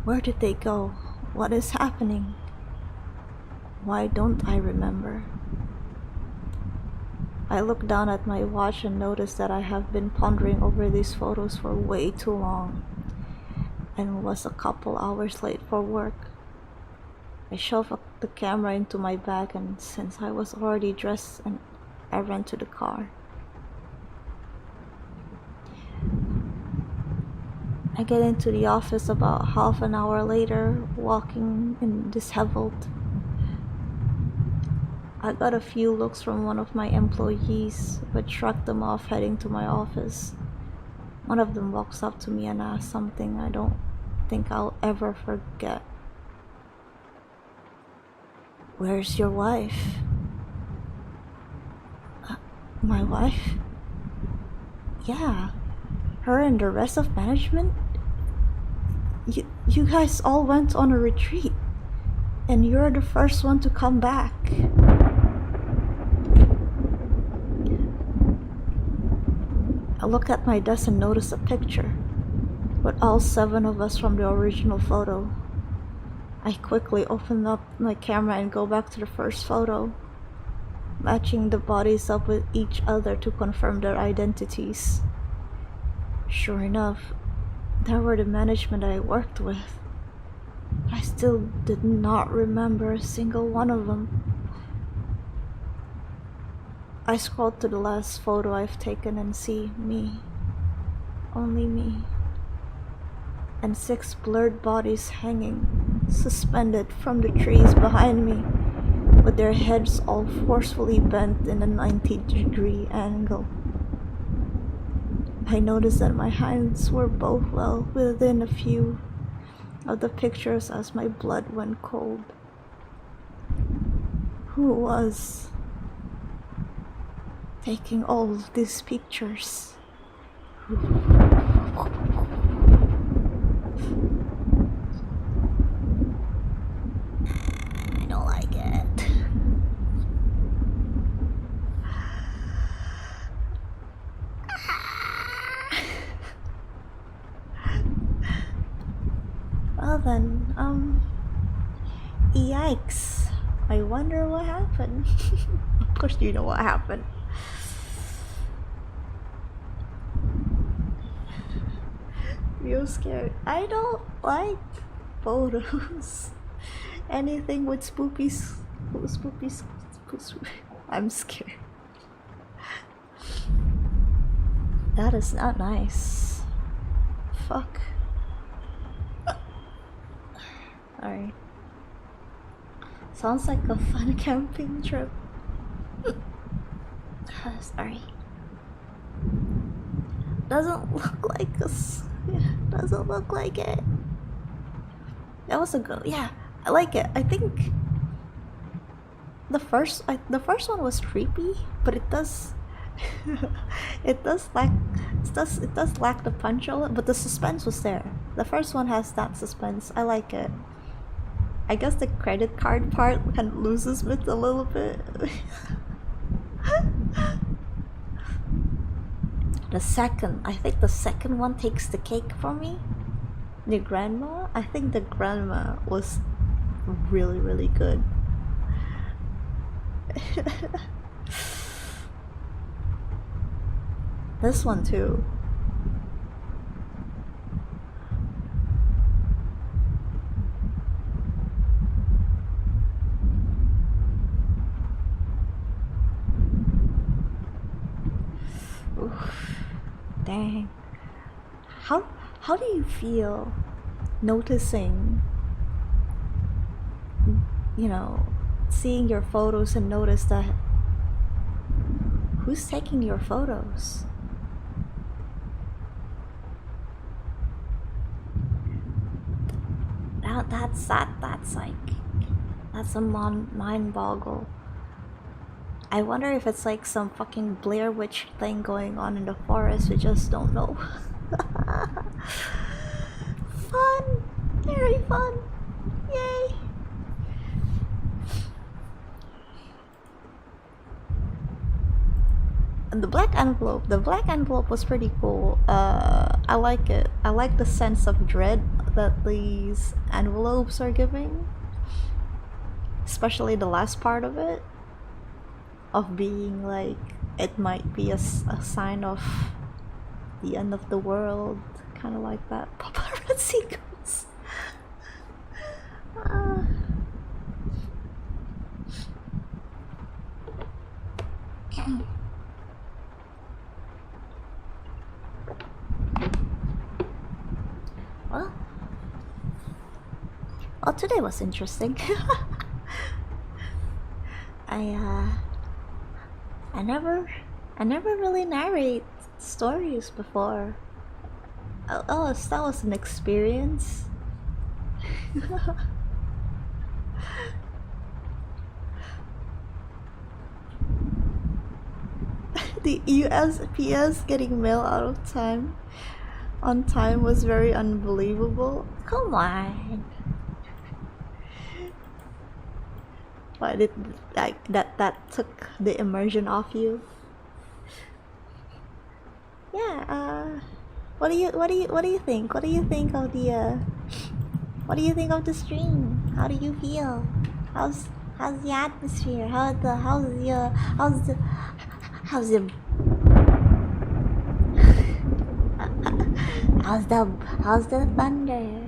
Where did they go? What is happening? Why don't I remember? I look down at my watch and notice that I have been pondering over these photos for way too long and was a couple hours late for work. I shoved the camera into my bag, and since I was already dressed, and I ran to the car. I get into the office about half an hour later, walking in disheveled. I got a few looks from one of my employees, but shrugged them off heading to my office. One of them walks up to me and asks something I don't think I'll ever forget. "Where's your wife?" My wife? Yeah, her and the rest of management? You guys all went on a retreat, and you're the first one to come back. I look at my desk and notice a picture with all 7 of us from the original photo. I quickly open up my camera and go back to the first photo, matching the bodies up with each other to confirm their identities. Sure enough, they were the management I worked with. I still did not remember a single one of them. I scrolled to the last photo I've taken and see me. Only me. And 6 blurred bodies hanging, suspended from the trees behind me, with their heads all forcefully bent in a 90-degree angle. I noticed that my hands were both well within a few of the pictures as my blood went cold. Who was taking all of these pictures? I don't like it. Well then, yikes. I wonder what happened. Of course you know what happened. Real scared. I don't like photos. Anything with spoopies. I'm scared. That is not nice. Fuck. Sorry. Sounds like a fun camping trip. Sorry. Doesn't look like us. Yeah, doesn't look like it. That was a good. Yeah, I like it. I think the first one was creepy, but it does it does lack the punch a little, but the suspense was there. The first one has that suspense. I like it. I guess the credit card part kind of loses me a little bit. I think the second one takes the cake for me. The grandma? I think the grandma was really, really good. This one too. Oof. Dang. How do you feel noticing, you know, seeing your photos and notice that who's taking your photos? That's a mind boggle. I wonder if it's like some fucking Blair Witch thing going on in the forest. We just don't know. Fun, very fun, yay! And the black envelope was pretty cool. I like it. I like the sense of dread that these envelopes are giving, especially the last part of it, of being like it might be a sign of the end of the world, kind of like that paparazzi goes. Well, today was interesting. I never really narrate stories before. Oh, that was an experience. The USPS getting mail out of time on time was very unbelievable. Come on. Why did that took the immersion off you? Yeah, what do you think? What do you think of the what do you think of the stream? How do you feel? How's the atmosphere? How's the thunder?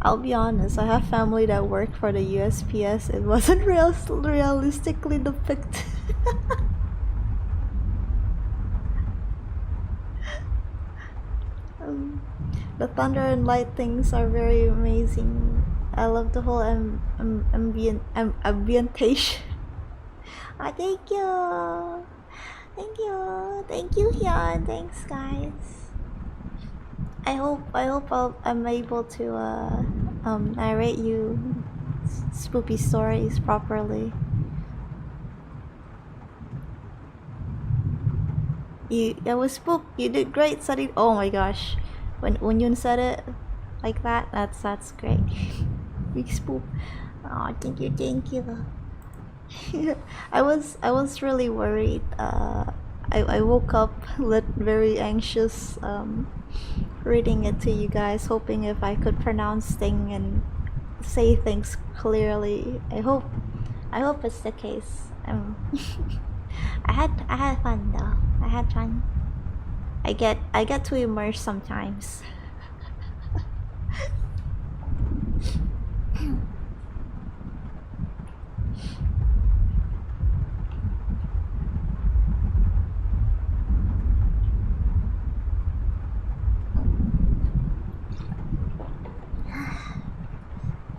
I'll be honest, I have family that work for the USPS. It wasn't realistically depicted. The thunder and lightnings are very amazing. I love the whole ambientation. Thank you, Hyun. Thanks, guys. I hope I'm able to narrate you spoopy stories properly. That was spook. You did great, study. Oh my gosh, when Yun said it like that, that's great. Big spook. Oh, thank you. I was really worried. I woke up very anxious. Reading it to you guys, hoping if I could pronounce things and say things clearly. I hope it's the case. I had fun though. I had fun. I get to immerse sometimes.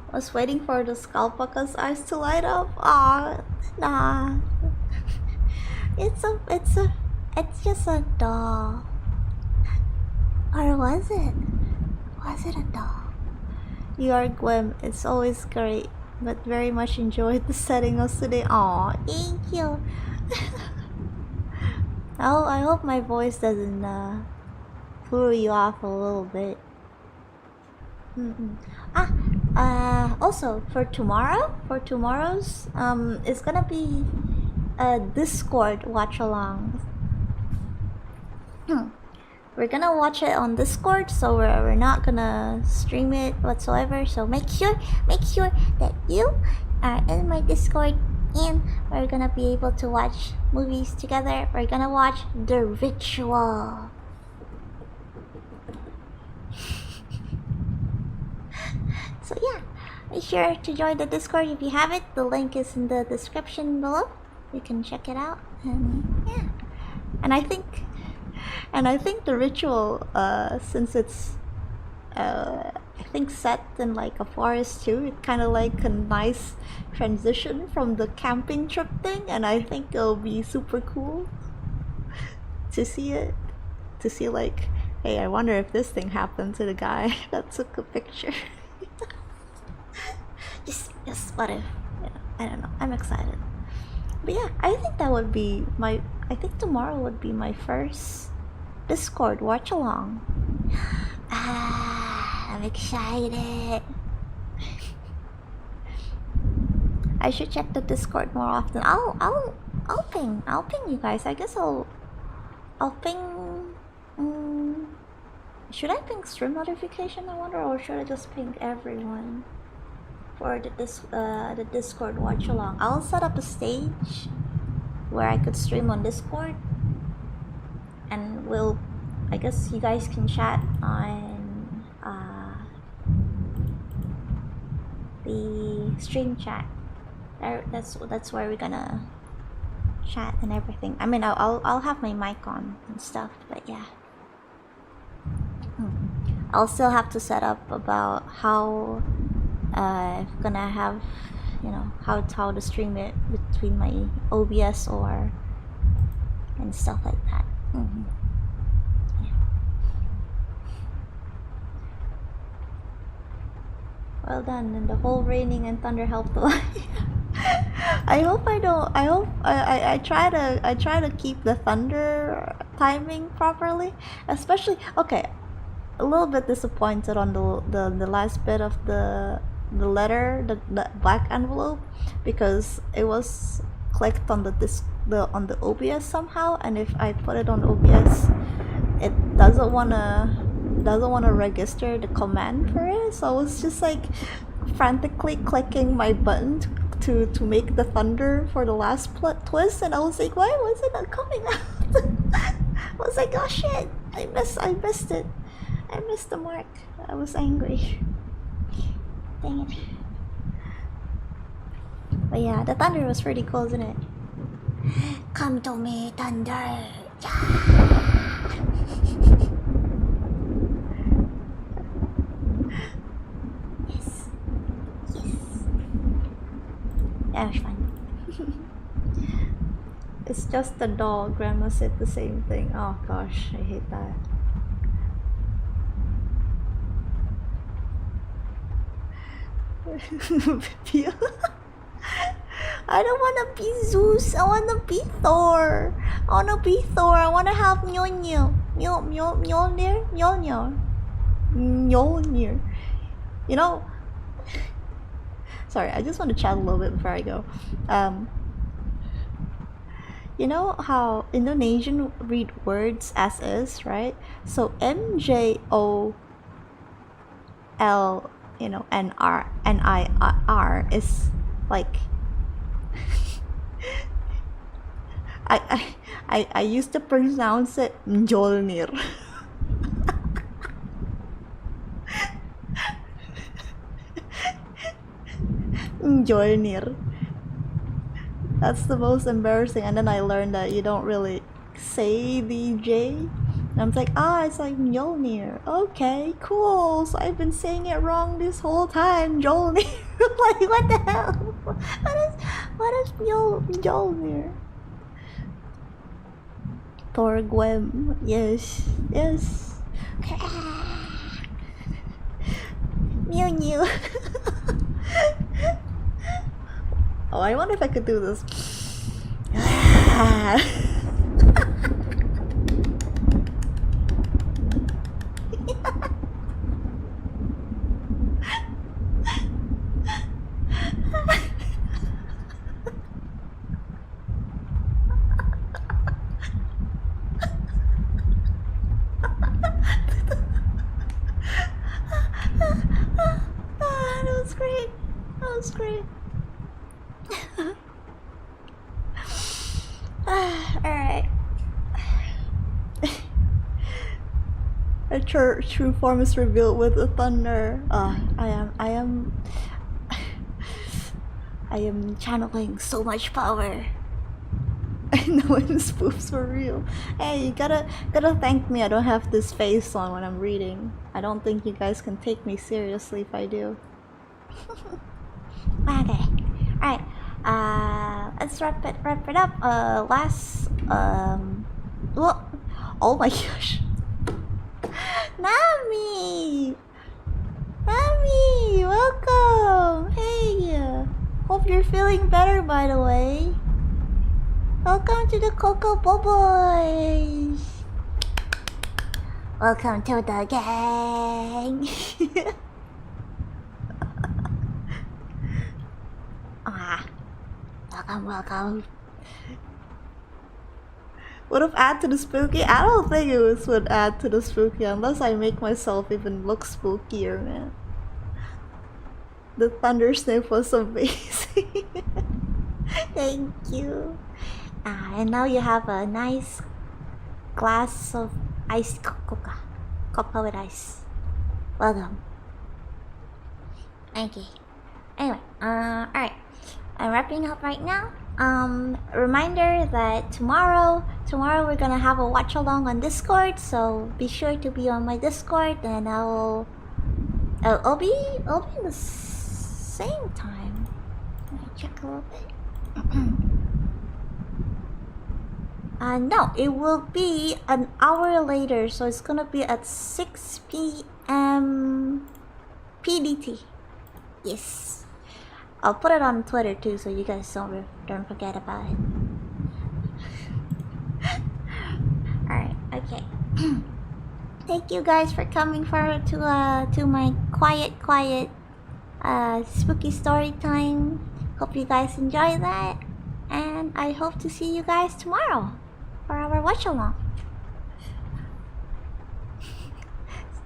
I was waiting for the Skullpucka's eyes to light up. Aw, nah. It's just a doll. Or was it? Was it a doll? You are Gwem. It's always great, but very much enjoyed the setting of today. Aw, thank you. I hope my voice doesn't throw you off a little bit. Also for tomorrow's it's gonna be a Discord watch along. We're gonna watch it on Discord, so we're not gonna stream it whatsoever. So make sure that you are in my Discord, and we're gonna be able to watch movies together. We're gonna watch The Ritual. So yeah, Be sure to join the Discord if you haven't. The link is in the description below. You can check it out, and yeah. And I think the ritual, since it's I think set in like a forest too, it kind of like a nice transition from the camping trip thing, and I think it'll be super cool to see it, to see like, hey, I wonder if this thing happened to the guy that took a picture. just what if, you know, I don't know, I'm excited. But yeah, I think that would be my, I think tomorrow would be my first Discord watch along. I'm excited. I should check the Discord more often. I'll ping you guys. I guess I'll ping. Should I ping stream notification, I wonder, or should I just ping everyone for the Discord watch along? I'll set up a stage where I could stream on Discord, and I guess you guys can chat on the stream chat. That's where we're gonna chat and everything. I mean, I'll have my mic on and stuff, but yeah. I'll still have to set up about how I'm gonna have, you know, how to stream it between my OBS and stuff like that. Well done, and the whole raining and thunder helped a lot. I try to keep the thunder timing properly, especially, okay, a little bit disappointed on the last bit of the letter, the black envelope, because it was clicked on the OBS somehow, and if I put it on OBS, it doesn't wanna register the command for it. So I was just like frantically clicking my button to make the thunder for the last twist, and I was like, why was it not coming out? I was like, oh shit, I missed it. I missed the mark. I was angry. Dang it. But yeah, the thunder was pretty cool, isn't it? Come to me, thunder. Yes. That was fun. It's just the dog. Grandma said the same thing. Oh gosh, I hate that. I don't wanna be Zeus. I wanna be Thor. I wanna have Mjolnir. Mjolnir. You know. Sorry, I just want to chat a little bit before I go. You know how Indonesian read words as is, right? So MJOL, you know, NIR is like I used to pronounce it Mjolnir. Mjolnir. That's the most embarrassing. And then I learned that you don't really say the J. And I'm like, it's like Mjolnir. Okay, cool. So I've been saying it wrong this whole time. Mjolnir. Like, what the hell? What is Mjolnir? Thorgwem. Yes. Mew. Oh, I wonder if I could do this. That was great. Alright. A true form is revealed with the thunder. I am I am channeling so much power. I know when spoofs were real. Hey, you gotta thank me. I don't have this face on when I'm reading. I don't think you guys can take me seriously if I do. Okay, alright. Let's wrap it up. Well, oh my gosh. Nami! Nami, welcome! Hey! Hope you're feeling better, by the way. Welcome to the Cocoa Boys! Welcome to the gang! Welcome. Would have add to the spooky? I don't think it would add to the spooky unless I make myself even look spookier, man. The thunder sniff was amazing. Thank you. And now you have a nice glass of iced cocoa with ice. Welcome. Okay. Anyway, alright. I'm wrapping up right now. Reminder that tomorrow we're gonna have a watch along on Discord, so be sure to be on my Discord, and I'll be in the same time. Let me check a little bit. No, it will be an hour later, so it's gonna be at 6 p.m. PDT. Yes. I'll put it on Twitter too, so you guys don't forget about it. Alright, okay. Thank you guys for coming to my quiet spooky story time. Hope you guys enjoy that, and I hope to see you guys tomorrow for our watch along.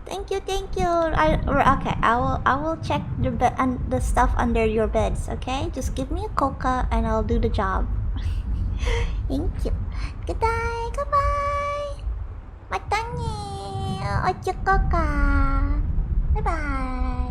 Thank you. I will check the stuff under your beds. Okay, just give me a coca and I'll do the job. Thank you. Goodbye. Goodbye. Matane. Ocho coca. Bye bye.